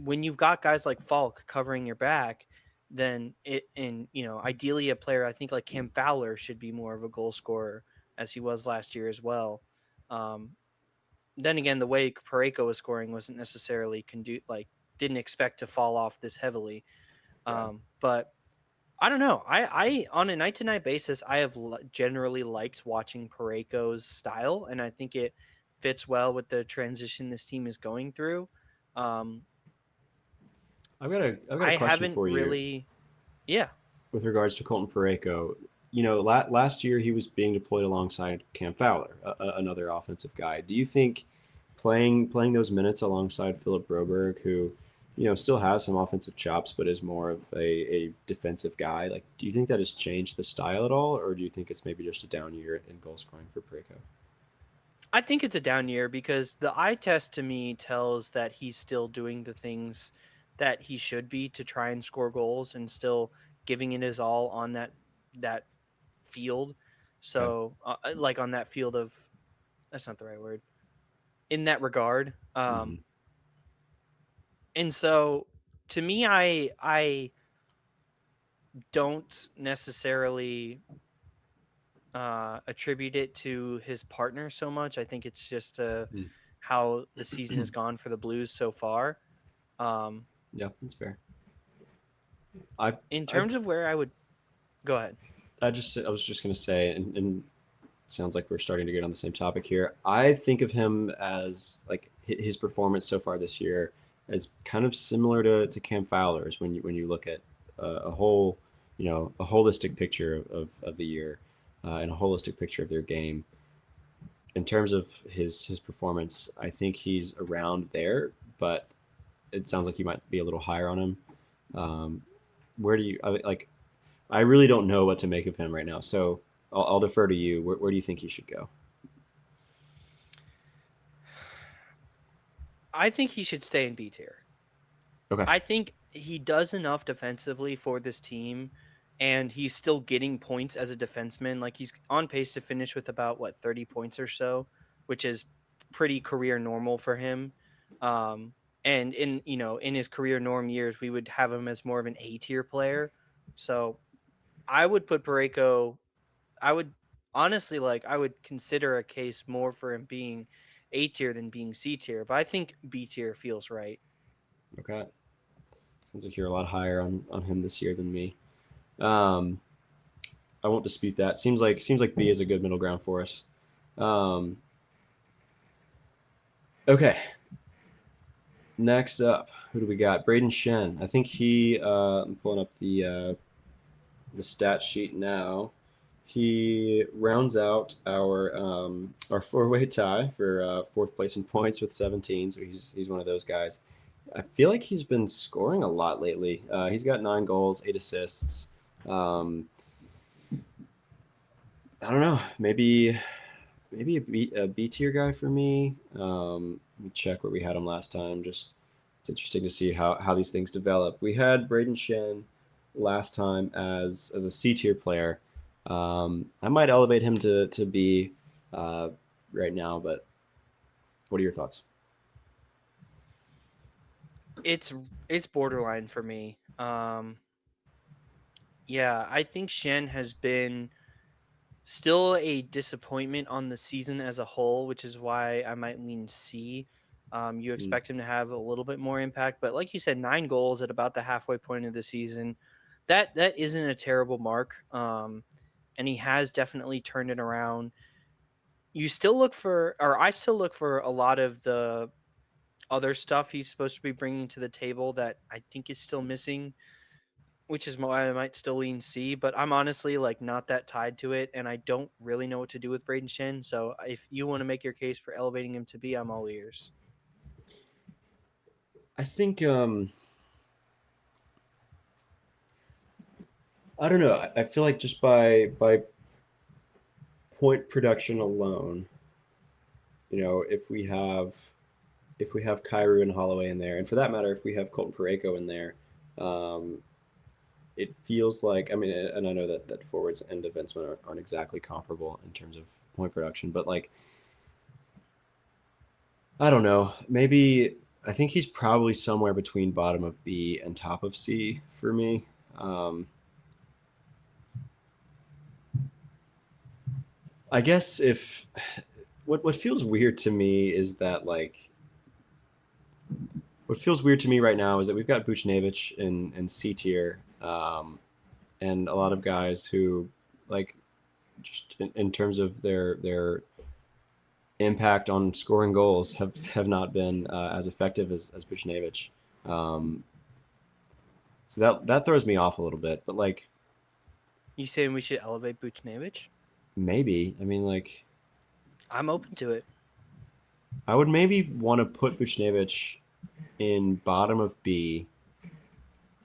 When you've got guys like Falk covering your back, then ideally a player I think like Cam Fowler should be more of a goal scorer as he was last year as well. Um, then again, the way Pareko was scoring wasn't necessarily didn't expect to fall off this heavily. Yeah. But I don't know. I on a night to night basis, I have generally liked watching Pareko's style, and I think it fits well with the transition this team is going through. Um, I've got a I question haven't for you really, yeah. with regards to Colton Pareko. Last year he was being deployed alongside Cam Fowler, another offensive guy. Do you think playing those minutes alongside Philip Broberg, who still has some offensive chops but is more of a defensive guy, like do you think that has changed the style at all, or do you think it's maybe just a down year in goal scoring for Pareko? I think it's a down year because the eye test to me tells that he's still doing the things that he should be to try and score goals and still giving it his all on that field. Okay. So, like on that field of, that's not the right word. In that regard, Hmm. and so to me, I don't necessarily attribute it to his partner so much. I think it's just Mm. how the season has gone for the Blues so far. Um, Yeah, that's fair. I in I terms of where I would go ahead. I was just gonna say, and sounds like we're starting to get on the same topic here. I think of him as like his performance so far this year as kind of similar to Cam Fowler's when you look at a whole, a holistic picture of the year and a holistic picture of their game. In terms of his performance, I think he's around there, but it sounds like you might be a little higher on him. Where do you like? I really don't know what to make of him right now, so I'll defer to you. Where do you think he should go? I think he should stay in B tier. Okay. I think he does enough defensively for this team, and he's still getting points as a defenseman. Like he's on pace to finish with about 30 points or so, which is pretty career normal for him. Um, and in his career norm years, we would have him as more of an A tier player. So I would put Pareko. I would honestly I would consider a case more for him being A tier than being C tier, but I think B tier feels right. Okay. Sounds like you're a lot higher on him this year than me. Um, I won't dispute that. Seems like B is a good middle ground for us. Um, okay. Next up, who do we got? Braden Shen. I think he. I'm pulling up the stat sheet now. He rounds out our four-way tie for fourth place in points with 17. So he's one of those guys. I feel like he's been scoring a lot lately. He's got 9 goals, 8 assists. I don't know. Maybe a B tier guy for me. Let me check where we had him last time. Just it's interesting to see how these things develop. We had Braden Shen last time as a C tier player. I might elevate him to B uh, right now, but what are your thoughts? It's it's borderline for me. Yeah, I think Shen has been still a disappointment on the season as a whole, which is why I might lean C. You Mm, expect him to have a little bit more impact, but like you said, 9 goals at about the halfway point of the season, that isn't a terrible mark. And he has definitely turned it around. You still look for, or I still look for a lot of the other stuff he's supposed to be bringing to the table that I think is still missing, which is why I might still lean C, but I'm honestly not that tied to it, and I don't really know what to do with Braden Shen. So if you want to make your case for elevating him to B, I'm all ears. I think I don't know. I feel like just by point production alone, if we have Kyrou and Holloway in there, and for that matter, if we have Colton Pareko in there, um, it feels like, I mean, and I know that forwards and defensemen aren't exactly comparable in terms of point production, but like, I don't know, maybe I think he's probably somewhere between bottom of B and top of C for me. Um, I guess if what feels weird to me is that like what feels weird to me right now is that we've got Buchnevich in C tier, and a lot of guys who like just in terms of their impact on scoring goals have not been as effective as Buchnevich. Um, so that throws me off a little bit. But like You saying we should elevate Buchnevich? maybe, I mean, like I'm open to it. I would maybe want to put Buchnevich in bottom of B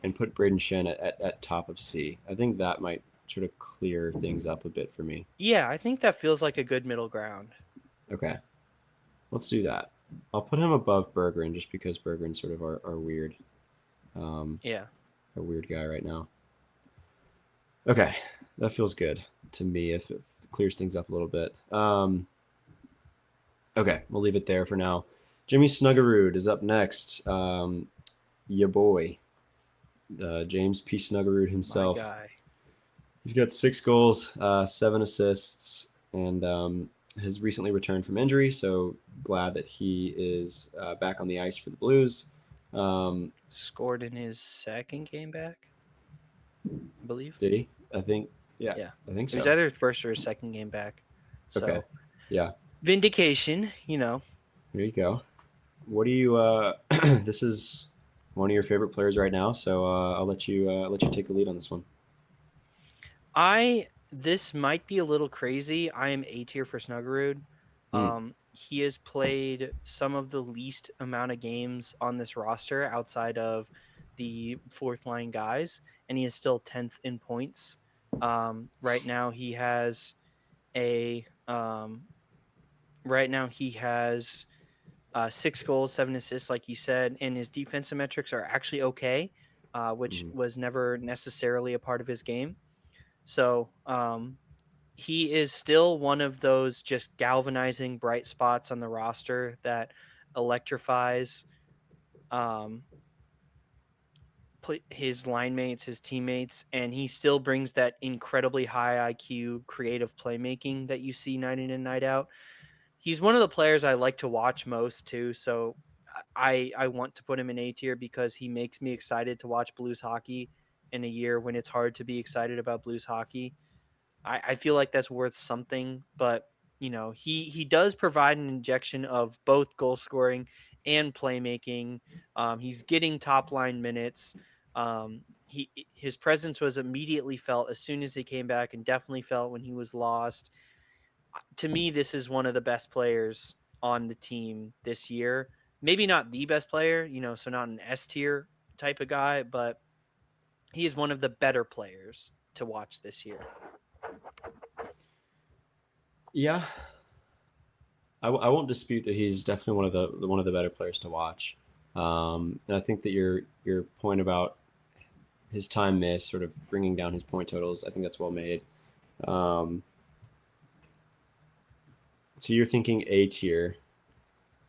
and put Braden Shen at top of C. I think that might sort of clear things up a bit for me. Yeah, I think that feels like a good middle ground. Okay, let's do that. I'll put him above Bergeron just because Bergeron's sort of our weird, um, Yeah. our weird guy right now. Okay, that feels good to me if it clears things up a little bit. Okay, we'll leave it there for now. Jimmy Snuggerud is up next. Ya boy. James P. Snuggerud My himself. guy. He's got 6 goals, 7 assists, and has recently returned from injury. So glad that he is back on the ice for the Blues. Scored in his second game back, I believe. Did he? I think. Yeah, Yeah. I think It was so. either his first or his second game back. Okay. So Yeah. vindication, you know. There you go. What do you? This is one of your favorite players right now, so I'll let you take the lead on this one. This might be a little crazy. I am A tier for Snuggerud. Hmm. He has played some of the least amount of games on this roster outside of the fourth line guys, and he is still 10th in points. Right now he has a right now he has 6 goals, 7 assists, like you said, and his defensive metrics are actually okay, which Hmm. was never necessarily a part of his game. So he is still one of those just galvanizing bright spots on the roster that electrifies um, his line mates, his teammates, and he still brings that incredibly high IQ creative playmaking that you see night in and night out. He's one of the players I like to watch most too, so I want to put him in A tier because he makes me excited to watch Blues hockey in a year when it's hard to be excited about Blues hockey. I feel like that's worth something, but he does provide an injection of both goal scoring and playmaking. He's getting top line minutes. His presence was immediately felt as soon as he came back, and definitely felt when he was lost. To me, this is one of the best players on the team this year. Maybe not the best player, so not an S tier type of guy, but he is one of the better players to watch this year. Yeah, I won't dispute that he's definitely one of the better players to watch. And I think that your point about his time missed, sort of bringing down his point totals, I think that's well made. Um, so you're thinking A tier.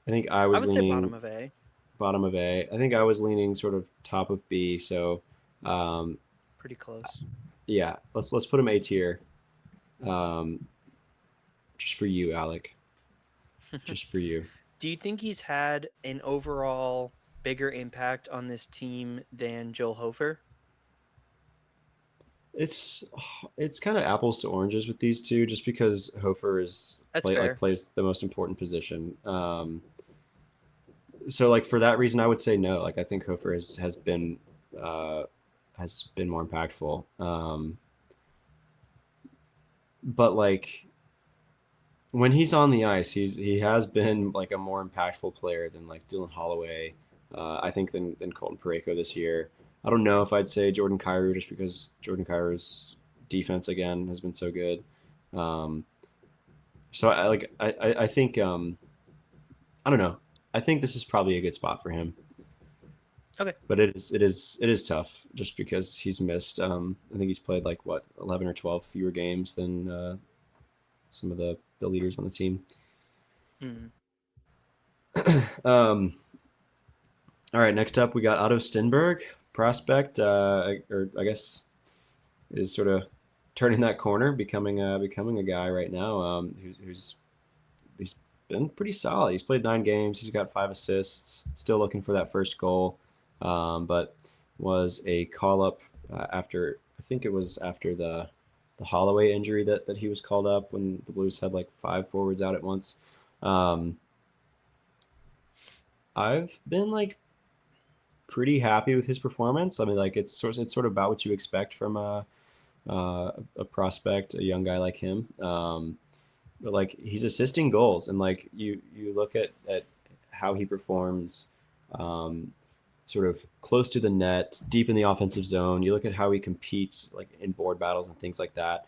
I think I I was would say bottom leaning of A. bottom of A. I think I was leaning sort of top of B. So um, Pretty close. yeah, let's put him A tier. Um, just for you, Alec. Just for you. Do you think he's had an overall bigger impact on this team than Joel Hofer? It's it's kind of apples to oranges with these two, just because Hofer is That's fair. plays the most important position. So like for that reason, I would say no. Like I think Hofer uh, has been more impactful. But like when he's on the ice, he has been like a more impactful player than like Dylan Holloway. I think than Colton Parayko this year. I don't know if I'd say Jordan Kyrou just because Jordan Kyrou's defense again has been so good. Um, so I think I don't know. I think this is probably a good spot for him, Okay. but it is tough just because he's missed. I think he's played like what 11 or 12 fewer games than some of the leaders on the team. Hmm. um, all right, next up we got Otto Stenberg, prospect, or I guess is sort of turning that corner, becoming a guy right now who's he's been pretty solid. He's played 9 games. He's got 5 assists. Still looking for that first goal, but was a call up after I think it was after the Holloway injury that he was called up when the Blues had like 5 forwards out at once. Um, I've been like pretty happy with his performance. I mean, like it's sort of about what you expect from a prospect, a young guy like him. But like he's assisting goals, and like you look at how he performs, um, sort of close to the net, deep in the offensive zone. You look at how he competes, like in board battles and things like that.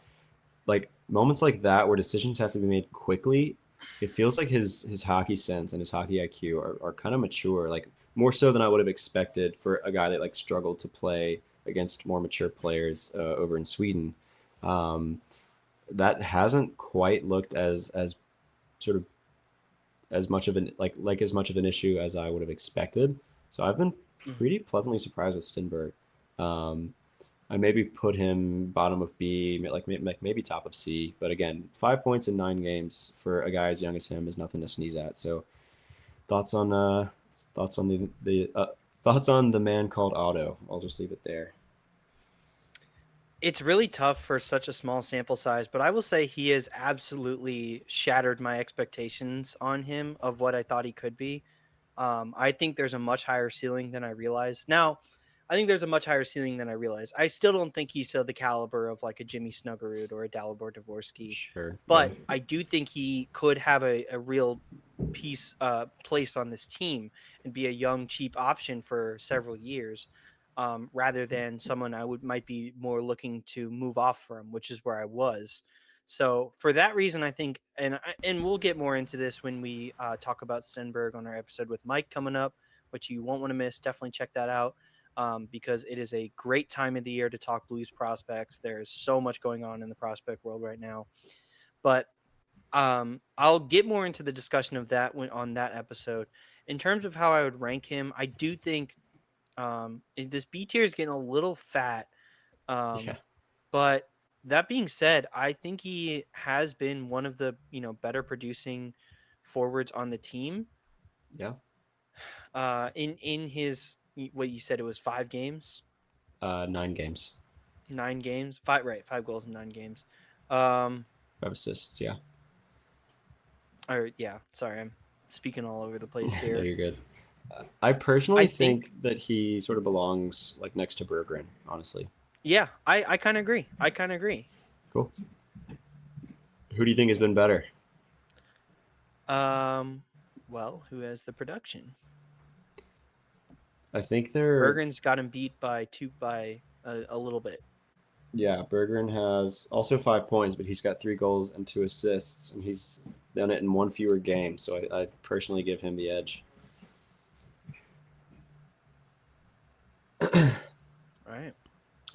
Like moments like that where decisions have to be made quickly. It feels like his hockey sense and his hockey IQ are kind of mature, like more so than I would have expected for a guy that like struggled to play against more mature players over in Sweden. Um, that hasn't quite looked as sort of as much of an as much of an issue as I would have expected. So I've been Hmm. pretty pleasantly surprised with Stenberg. Um, I maybe put him bottom of B, maybe top of C. But again, 5 points in 9 games for a guy as young as him is nothing to sneeze at. So thoughts on thoughts on the thoughts on the man called Otto. I'll just leave it there. It's really tough for such a small sample size, but I will say he has absolutely shattered my expectations on him of what I thought he could be. I think there's a much higher ceiling than I realized. Now, I think there's a much higher ceiling than I realized. I still don't think he's of the caliber of like a Jimmy Snuggerud or a Dalibor Dvorsky, Sure. Yeah. but I do think he could have a real place on this team and be a young, cheap option for several years, rather than someone I would might be more looking to move off from, which is where I was. So for that reason, I think, and we'll get more into this when we talk about Stenberg on our episode with Mike coming up, which you won't want to miss. Definitely check that out, because it is a great time of the year to talk Blues prospects. There's so much going on in the prospect world right now, but I'll get more into the discussion of that when on that episode. In terms of how I would rank him, I do think this B tier is getting a little fat. Yeah. Um, but that being said, I think he has been one of the better producing forwards on the team. Yeah. In his what you said it was 5 games, 9 games, 9 games, 5 goals in 9 games. Um, 5 assists. Yeah. or yeah, sorry, I'm speaking all over the place No, here. you're good. I personally I think think that he sort of belongs like next to Berggren, honestly. yeah, I kind of agree. I kind of agree. Cool. Who do you think has been better? Um, well, who has the production? I think they're Bergen's got him beat by a little bit. yeah. Berggren has also 5 points, but he's got 3 goals and 2 assists, and he's done it in one fewer game. So I personally give him the edge. Right.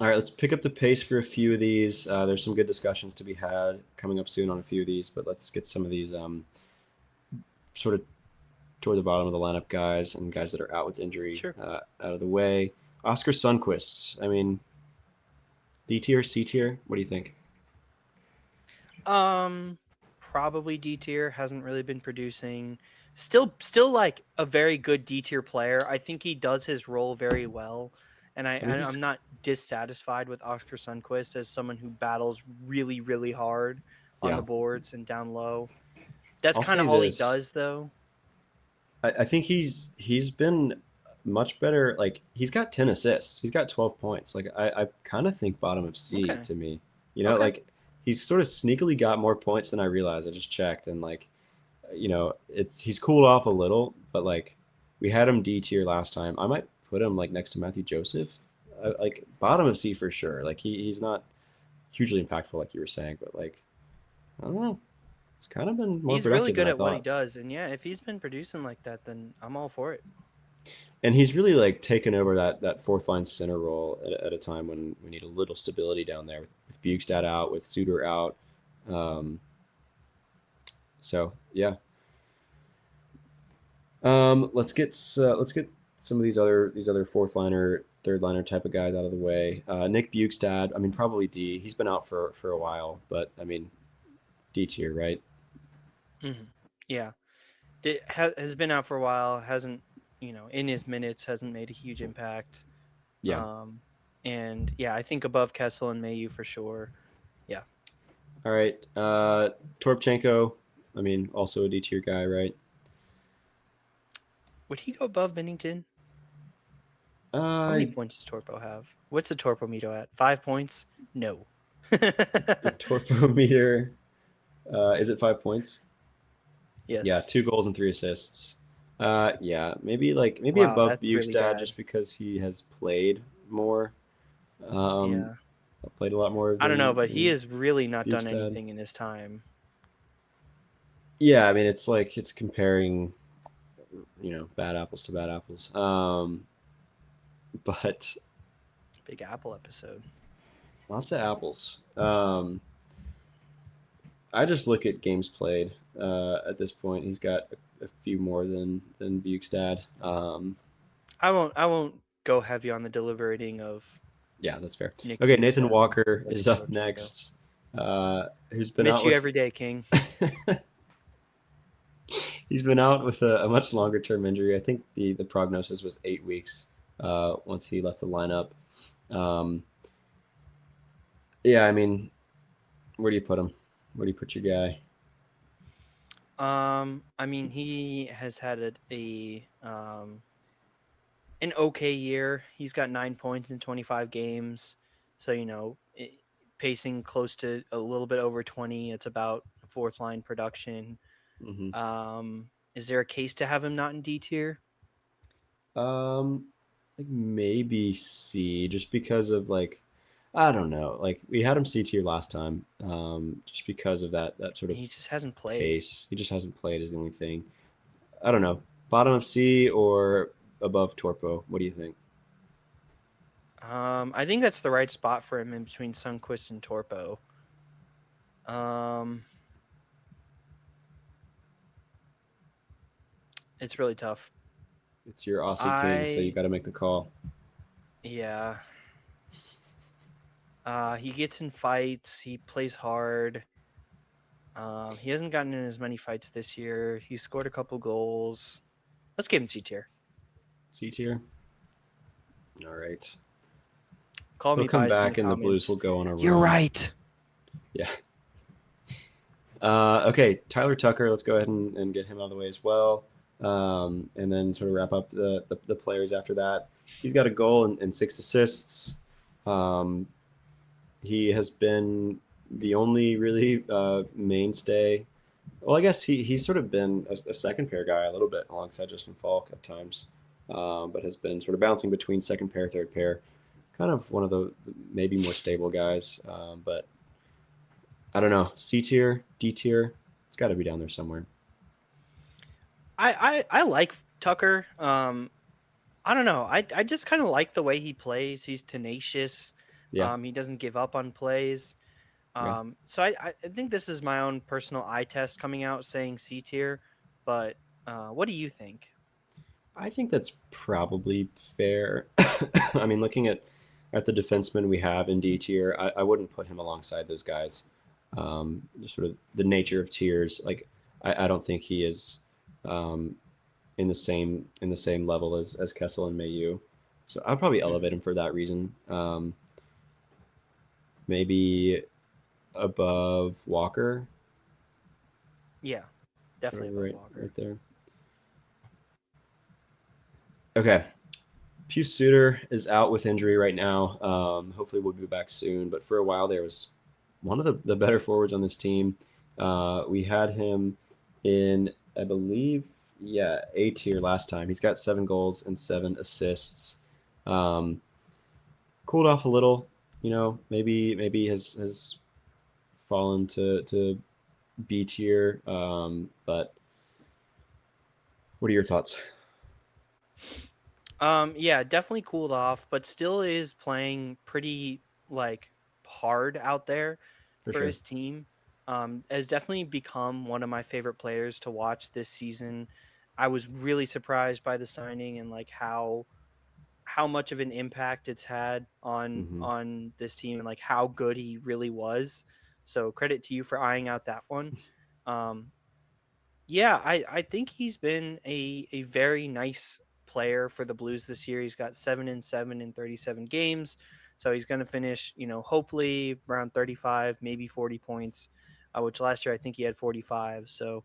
All right, let's pick up the pace for a few of these. There's some good discussions to be had coming up soon on a few of these, but let's get some of these sort of toward the bottom of the lineup guys and guys that are out with injury Sure. out of the way. Oscar Sundquist. I mean, D tier, C tier. What do you think? Um, Probably D tier. Hasn't really been producing. Still like a very good D tier player. I think he does his role very well, and I mean, I'm he's not dissatisfied with Oscar Sundquist as someone who battles really hard on yeah. the boards and down low. That's I'll kind of say all he this. does, though. I think he's been much better. Like he's got 10 assists. He's got 12 points. Like I kind of think bottom of C Okay. to me. You know, Okay. like he's sort of sneakily got more points than I realized. I just checked and like it's he's cooled off a little, but like we had him D tier last time. I might put him like next to Matthew Joseph, like bottom of C for sure. Like he's not hugely impactful like you were saying, but like I don't know, he's kind of been more He's really productive than good I at what he thought, does, and yeah, if he's been producing like that, then I'm all for it. and he's really like taken over that fourth line center role at a time when we need a little stability down there with Bugstad out, with Suter out. Um, so yeah, let's get some of these other fourth liner, third liner type of guys out of the way. Nick Bukestad, I mean probably D. He's been out for a while, but I mean D tier, right? Hmm. Yeah, has been out for a while. Hasn't in his minutes hasn't made a huge impact. Yeah. Um, and yeah, I think above Kessel and Mayu for sure. Yeah, All right. Torpchenko, I mean also a D tier guy, right? would he go above Bennington? How Uh, many points does Torpo have? What's the Torpo meter at? 5 points? No. the Torpo meter, is it 5 points? Yeah, Yes. 2 goals and 3 assists. Yeah, maybe Wow, above that's really Bukestad bad. just because he has played more. Um, Yeah. played a lot more I don't know, but he than has really not done Bukestad. anything in his time. Yeah, I mean it's like it's comparing, bad apples to bad apples. But Big Apple episode. lots of apples. I just look at games played. At this point, he's got a few more than Bukestad. I won't go heavy on the deliberating of Yeah, that's fair. Nick Okay, Nathan Bigson, Walker is Alexi up Rodrigo. next. Who's been Miss out you with every day, King. he's been out with a much longer term injury. I think the prognosis was 8 weeks once he left the lineup. Um, yeah, I mean, where do you put him? Where do you put your guy? I mean, he has had an okay year. He's got 9 points in 25 games, so pacing close to a little bit over 20. It's about fourth line production. Hmm. Is there a case to have him not in D tier? Like maybe C, just because of like I don't know. Like we had him C tier last time, just because of that sort of He just hasn't played. pace. He just hasn't played is the only thing. I don't know. Bottom of C or above Torpo? What do you think? I think that's the right spot for him in between Sunquist and Torpo. Um, it's really tough. It's your Aussie king, so you I got to make the call. Yeah. He gets in fights. He plays hard. He hasn't gotten in as many fights this year. He scored a couple goals. Let's give him C tier. C tier. All right. Call He'll me come biased in the back, and the Blues will comments. go on a You're run. right. Yeah. Okay, Tyler Tucker. Let's go ahead and get him out of the way as well, and then sort of wrap up the players after that. He's got a goal and 6 assists. Um, he has been the only really mainstay. Well, I guess he's sort of been a second pair guy a little bit alongside Justin Falk at times, but has been sort of bouncing between second pair, third pair. Kind of one of the maybe more stable guys, but I don't know. C tier, D tier, it's got to be down there somewhere. I like Tucker. I don't know. I just kind of like the way he plays. He's tenacious. Yeah, He doesn't give up on plays. yeah. So I think this is my own personal eye test coming out saying C tier, but what do you think? I think that's probably fair. I mean, looking at the defensemen we have in D tier, I wouldn't put him alongside those guys. Just sort of the nature of tiers. Like, I don't think he is um, in the same level as Kessel and Mayu. So I'd probably Mhm. elevate him for that reason. Maybe above Walker, Yeah, sort definitely of above right Walker. there. Okay, Pius Suter is out with injury right now. Hopefully, we'll be back soon. But for a while, there was one of the better forwards on this team. We had him in, I believe, yeah, A tier last time. He's got 7 goals and 7 assists. Um, cooled off a little, maybe has fallen to B tier. But what are your thoughts? Yeah, definitely cooled off, but still is playing pretty like hard out there For for sure. his team. Has definitely become one of my favorite players to watch this season. I was really surprised by the signing and like how much of an impact it's had on Hmm. this team and like how good he really was. So credit to you for eyeing out that one. Um, yeah, I think he's been a very nice player for the Blues this year. He's got 7-7 in 37 games. So he's going to finish, hopefully around 35, maybe 40 points, which last year I think he had 45. So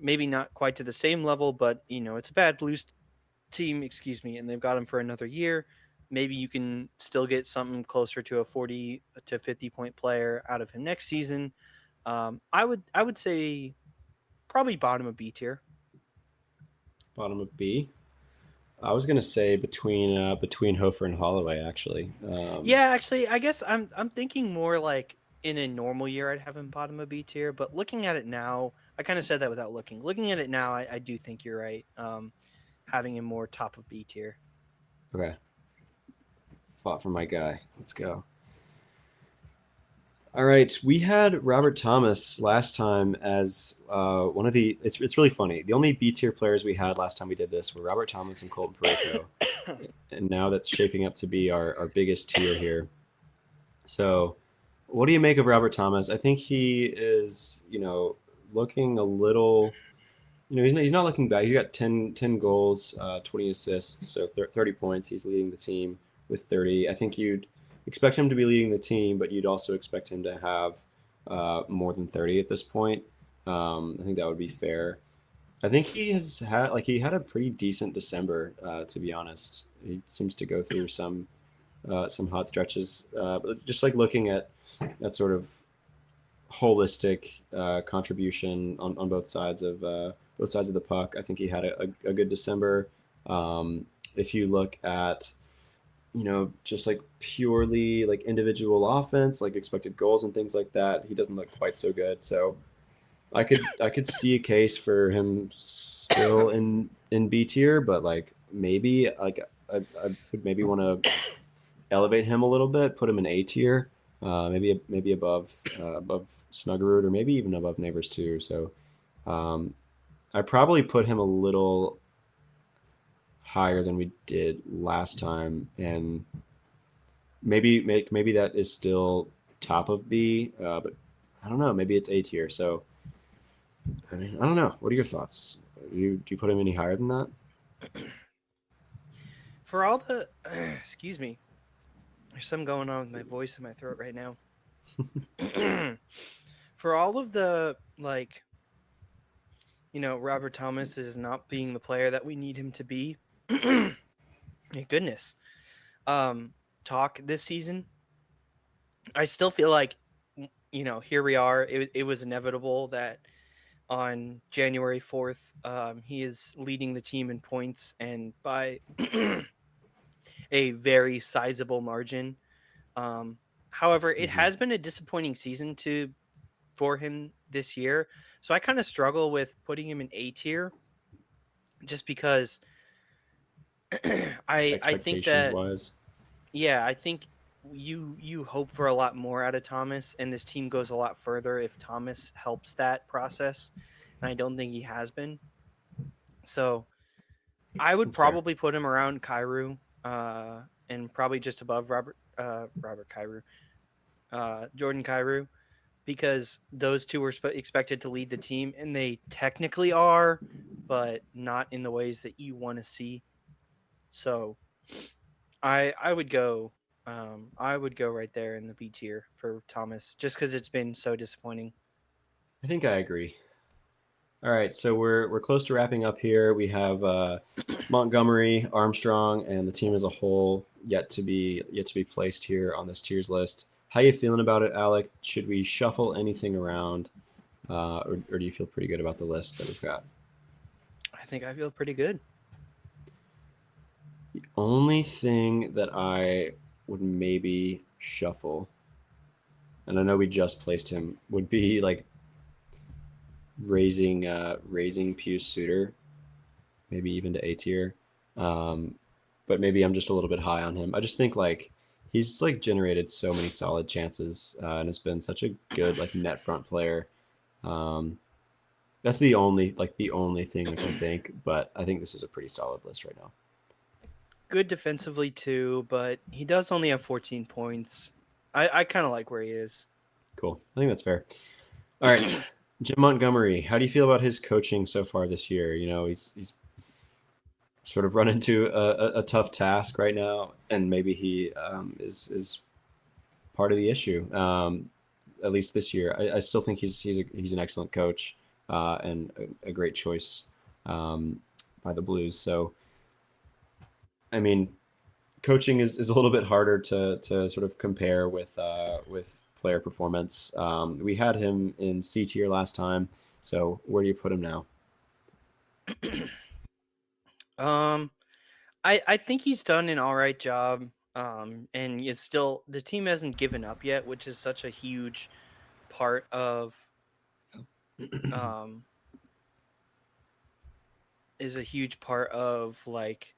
maybe not quite to the same level, but, it's a bad Blues team, excuse me, and they've got him for another year. Maybe you can still get something closer to a 40 to 50 point player out of him next season. I would say probably bottom of B tier. Bottom of B. I was gonna say between Hofer and Holloway actually. Yeah, actually, I guess I'm thinking more like in a normal year I'd have him bottom of B tier, but looking at it now, I kind of said that without looking. Looking at it now, I do think you're right. Having him more top of B tier. Okay, fought for my guy. Let's go. All right, we had Robert Thomas last time as one of the. It's really funny. The only B tier players we had last time we did this were Robert Thomas and Colton Parayko, and now that's shaping up to be our biggest tier here. So, what do you make of Robert Thomas? I think he is, looking a little. He's not looking bad. He's got 10 goals, 20 assists, so 30 points. He's leading the team with 30. I think you'd expect him to be leading the team, but you'd also expect him to have more than 30 at this point. I think that would be fair. I think he had a pretty decent December, to be honest. He seems to go through some hot stretches, but just like looking at that sort of holistic contribution on both sides of the puck. I think he had a good December. If you look at just like purely like individual offense, like expected goals and things like that, he doesn't look quite so good. So I could see a case for him still in B tier, but like maybe like I would maybe want to elevate him a little bit, put him in A tier, maybe above Snuggerud or maybe even above Neighbors too. So um, I probably put him a little higher than we did last time, and maybe that is still top of B, but I don't know. Maybe it's A tier. So I mean, I don't know. What are your thoughts? Do you put him any higher than that? For all the, excuse me, there's some going on with my voice in my throat right now. For all of the like, Robert Thomas is not being the player that we need him to be. Goodness, um, talk this season. I still feel like, here we are. It was inevitable that on January 4th, he is leading the team in points and by a very sizable margin. Um, However, it Hmm. has been a disappointing season for him this year. So I kind of struggle with putting him in A tier just because I think Expectations that wise. yeah, I think you hope for a lot more out of Thomas, and this team goes a lot further if Thomas helps that process, and I don't think he has been. So I would That's fair. probably put him around Cairo, and probably just above Robert Cairo, Jordan Cairo, because those two were expected to lead the team, and they technically are, but not in the ways that you want to see. So I would go. I would go right there in the B tier for Thomas, just because it's been so disappointing. I think I agree. All right, so we're close to wrapping up here. We have Montgomery, Armstrong, and the team as a whole yet to be placed here on this tiers list. How you feeling about it, Alec? Should we shuffle anything around, or do you feel pretty good about the list that we've got? I think I feel pretty good. The only thing that I would maybe shuffle, and I know we just placed him, would be like raising Pius Suter, maybe even to A tier. Um, but maybe I'm just a little bit high on him. I just think like he's like generated so many solid chances and has been such a good like net front player. Um, that's the only thing I can think. But I think this is a pretty solid list right now. Good defensively too, but he does only have 14 points. I kind of like where he is. Cool. I think that's fair. All right, Jim Montgomery. How do you feel about his coaching so far this year? He's sort of run into a tough task right now, and maybe he is part of the issue. At least this year, I still think he's an excellent coach and a great choice by the Blues. So, I mean, coaching is a little bit harder to sort of compare with player performance. We had him in C tier last time, so where do you put him now? um, I think he's done an all right job. And is still the team hasn't given up yet, which is such a huge part of um like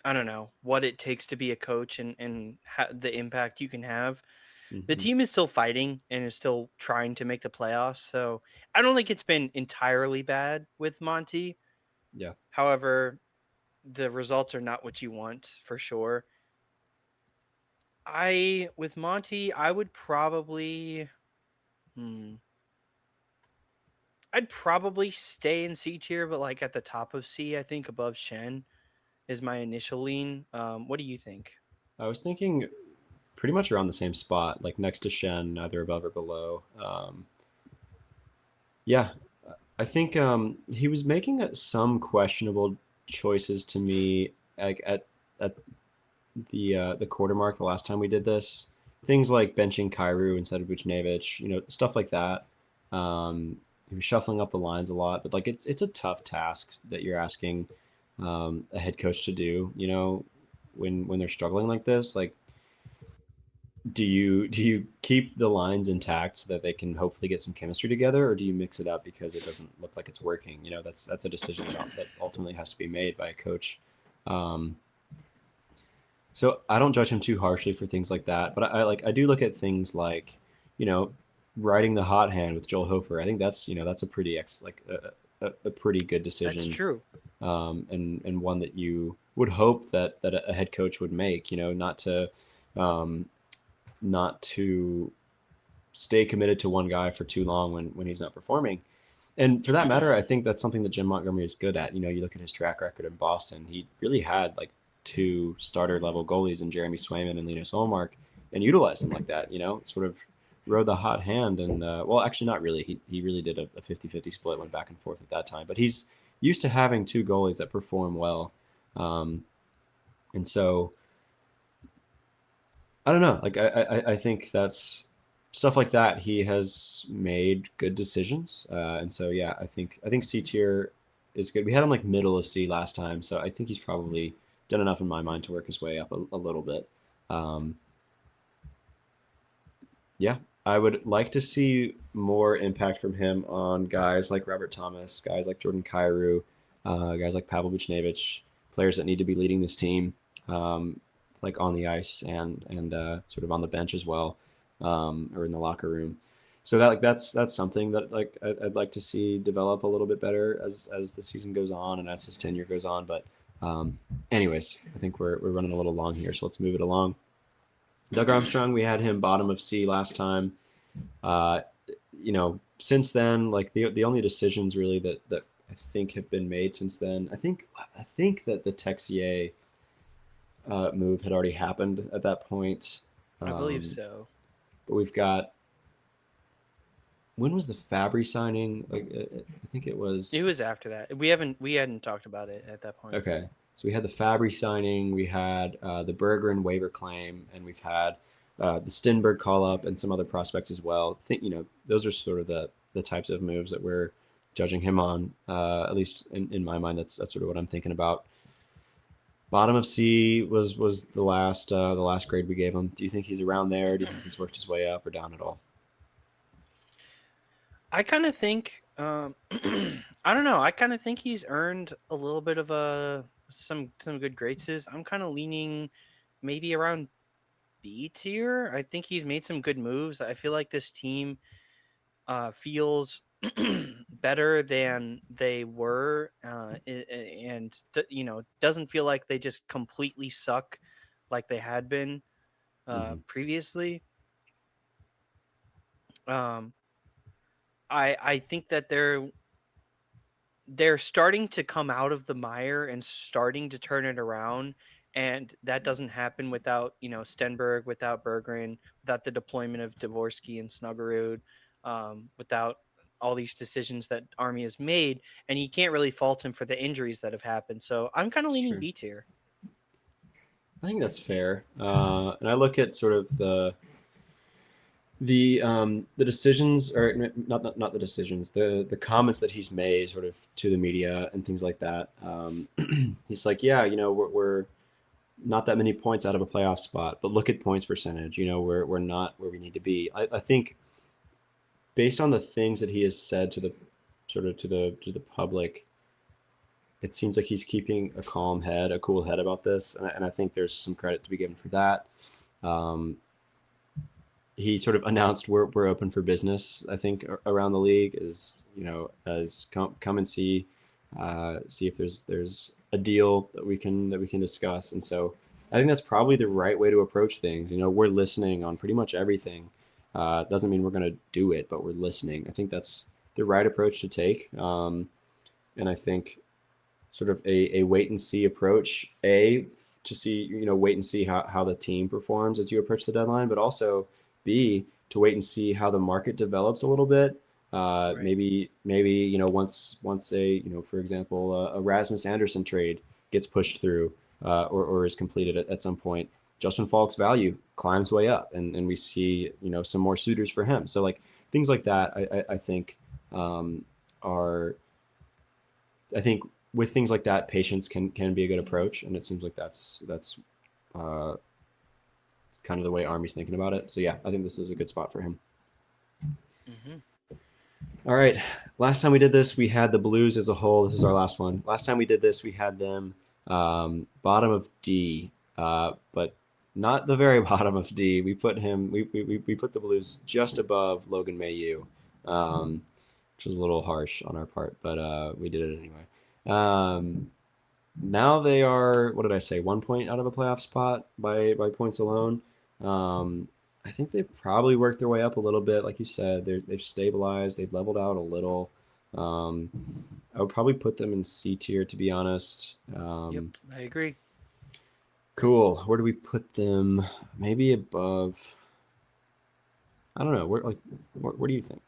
I don't know what it takes to be a coach and the impact you can have. The Hmm. team is still fighting and is still trying to make the playoffs. So I don't think it's been entirely bad with Monty. Yeah. However, the results are not what you want for sure. I with Monty, I would probably hmm, I'd probably stay in C tier, but like at the top of C, I think above Shen is my initial lean. What do you think? I was thinking pretty much around the same spot, like next to Shen, either above or below. Yeah, I think he was making some questionable choices to me, like at the quarter mark the last time we did this. Things like benching Kairu instead of Buchnevich, stuff like that. He was shuffling up the lines a lot, but like it's a tough task that you're asking a head coach to do. When they're struggling like this, like do you keep the lines intact so that they can hopefully get some chemistry together, or do you mix it up because it doesn't look like it's working? That's a decision that ultimately has to be made by a coach. Um, so I don't judge him too harshly for things like that, but I do look at things like, you know, riding the hot hand with Joel Hofer. I think that's a pretty a pretty good That's decision, true. and one that you would hope that a head coach would make. Um, not to stay committed to one guy for too long when he's not performing. And for that matter, I think that's something that Jim Montgomery is good at. You look at his track record in Boston. He really had like two starter level goalies in Jeremy Swayman and Linus Olmark, and utilized them like that. Sort of rode the hot hand. And well, actually, not really. He really did a 50-50 split, went back and forth at that time. But he's used to having two goalies that perform well. Um, and so I don't know. Like I think that's stuff like that. He has made good decisions, and so yeah, I think C tier is good. We had him like middle of C last time, so I think he's probably done enough in my mind to work his way up a little bit. Um, yeah, I would like to see more impact from him on guys like Robert Thomas, guys like Jordan Kyrou, guys like Pavel Buchnevich, players that need to be leading this team, like on the ice and sort of on the bench as well, or in the locker room. So that's something that like I'd like to see develop a little bit better as the season goes on and as his tenure goes on. But anyways, I think we're running a little long here, so let's move it along. Doug Armstrong, we had him bottom of C last time. Uh, since then, like the only decisions really that I think have been made since then, I think that the Texier move had already happened at that point. I believe Um, so. but we've got, when was the Fabry signing? Like I think it It was was after that. We hadn't talked about it at that point. okay. So we had the Fabry signing, we had the Bergeron waiver claim, and we've had the Stenberg call up and some other prospects as well. I think those are sort of the types of moves that we're judging him on. At least in my mind, that's sort of what I'm thinking about. Bottom of C was the last grade we gave him. Do you think he's around there? Do you think he's worked his way up or down at all? I kind of think I don't know. I kind of think he's earned a little bit of a some good graces. I'm kind of leaning maybe around B tier. I think he's made some good moves. I feel like this team feels better than they were, and doesn't feel like they just completely suck like they had been Mm-hmm. previously. Um, I think that they're starting to come out of the mire and starting to turn it around. And that doesn't happen without, Stenberg, without Bergeron, without the deployment of Dvorsky and Snuggerud, without all these decisions that Army has made. And you can't really fault him for the injuries that have happened. So I'm kind of It's leaning true. B tier. I think that's fair. And I look at sort of the decisions, or not the decisions, the comments that he's made sort of to the media and things like that. He's like, yeah, we're not that many points out of a playoff spot, but look at points percentage. We're not where we need to be. I think based on the things that he has said to the public, it seems like he's keeping a calm head, a cool head about this, and I think there's some credit to be given for that. Um, he sort of announced we're open for business. I think around the league is, as come and see if there's a deal that we can discuss. And so I think that's probably the right way to approach things. We're listening on pretty much everything. Doesn't mean we're going to do it, but we're listening. I think that's the right approach to take. And I think sort of a wait and see approach, to see, wait and see how the team performs as you approach the deadline, but also B, to wait and see how the market develops a little bit. Right. Maybe once a, for example, a Rasmus Anderson trade gets pushed through, or is completed at some point, Justin Falk's value climbs way up, and we see, some more suitors for him. So like things like that, I think, are I think with things like that, patience can be a good approach, and it seems like that's uh, kind of the way Army's thinking about it. So yeah, I think this is a good spot for him. Hmm. All right, last time we did this, we had the Blues as a whole. This is our last one. Last time we did this, we had them bottom of D, but not the very bottom of D. We put him. We put the Blues just above Logan Mailloux, um, which was a little harsh on our part, but we did it anyway. Um, Now they are, what did I say, 1 point out of a playoff spot by points alone. Um, I think they've probably worked their way up a little bit, like you said. They've stabilized, they've leveled out a little. Um, I would probably put them in C tier, to be honest. Yep, I agree. Cool. Where do we put them? Maybe above. I don't know. Where do you think?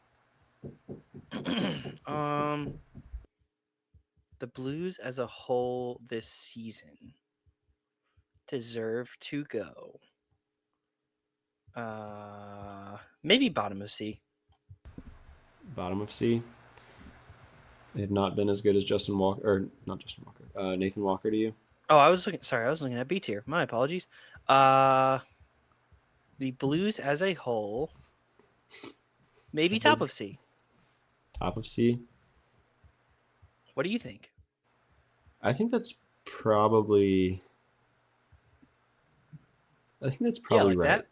um, the Blues as a whole this season deserve to go. Maybe bottom of C. Bottom of C. They have not been as good as Justin Walker, or not Justin Walker, Nathan Walker to you. Oh, I was looking. Sorry, I was looking at B tier. My apologies. Uh, the Blues as a whole, maybe top of C. Top of C. What do you think? I think that's probably I think that's Yeah, probably like right. that.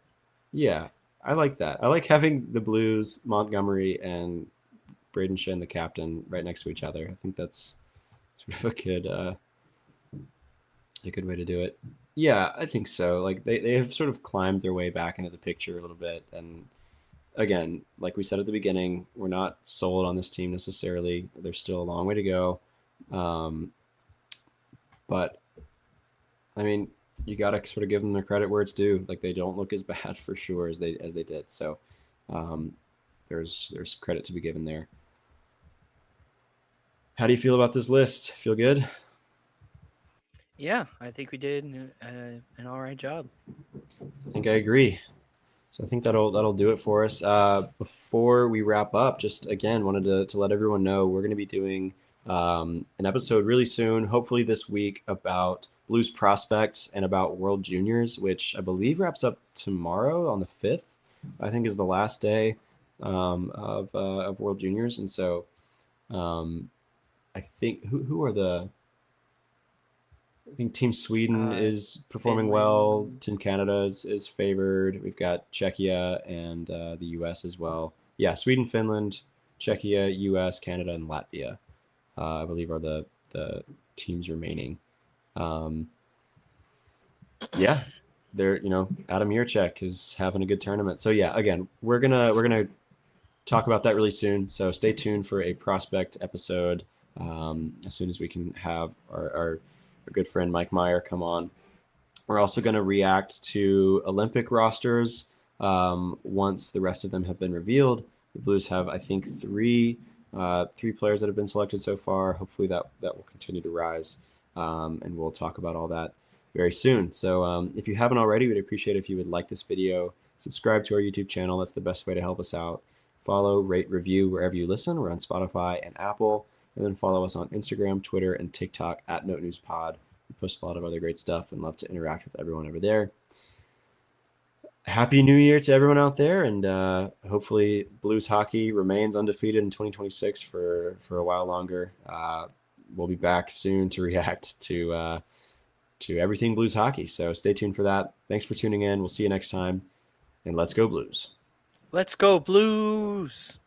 Yeah, I like that. I like having the Blues, Montgomery, and Braden Shen, the captain, right next to each other. I think that's sort of a good way to do it. Yeah, I think so. Like they have sort of climbed their way back into the picture a little bit. And again, like we said at the beginning, we're not sold on this team necessarily. There's still a long way to go. Um, but I mean, you got to sort of give them the credit where it's due. Like they don't look as bad for sure as they did. So um, there's credit to be given there. How do you feel about this list? Feel good? Yeah, I think we did an all right job. I think I agree. So I think that'll do it for us. Before we wrap up, just again wanted to let everyone know we're going to be doing an episode really soon, hopefully this week, about Blues prospects and about World Juniors, which I believe wraps up tomorrow on the 5th. I think is the last day of World Juniors, and so um, I think who are the I think Team Sweden Uh, is performing well. Finland. Team Canada is favored. We've got Czechia and the U.S. as well. Yeah, Sweden, Finland, Czechia, U.S., Canada, and Latvia, I believe, are the teams remaining. Um, yeah, they're Adam Yurchek is having a good tournament. So yeah, again, we're gonna talk about that really soon. So stay tuned for a prospect episode as soon as we can have our good friend Mike Meyer come on. We're also going to react to Olympic rosters once the rest of them have been revealed. The Blues have, I think, three players that have been selected so far. Hopefully that will continue to rise, and we'll talk about all that very soon. So if you haven't already, we'd appreciate if you would like this video, subscribe to our YouTube channel. That's the best way to help us out. Follow, rate, review wherever you listen. We're on Spotify and Apple. And then follow us on Instagram, Twitter, and TikTok at Note News Pod. We post a lot of other great stuff and love to interact with everyone over there. Happy New Year to everyone out there, and hopefully Blues hockey remains undefeated in 2026 for a while longer. we'll be back soon to react to everything Blues hockey. So stay tuned for that. Thanks for tuning in. We'll see you next time, and let's go Blues. Let's go Blues.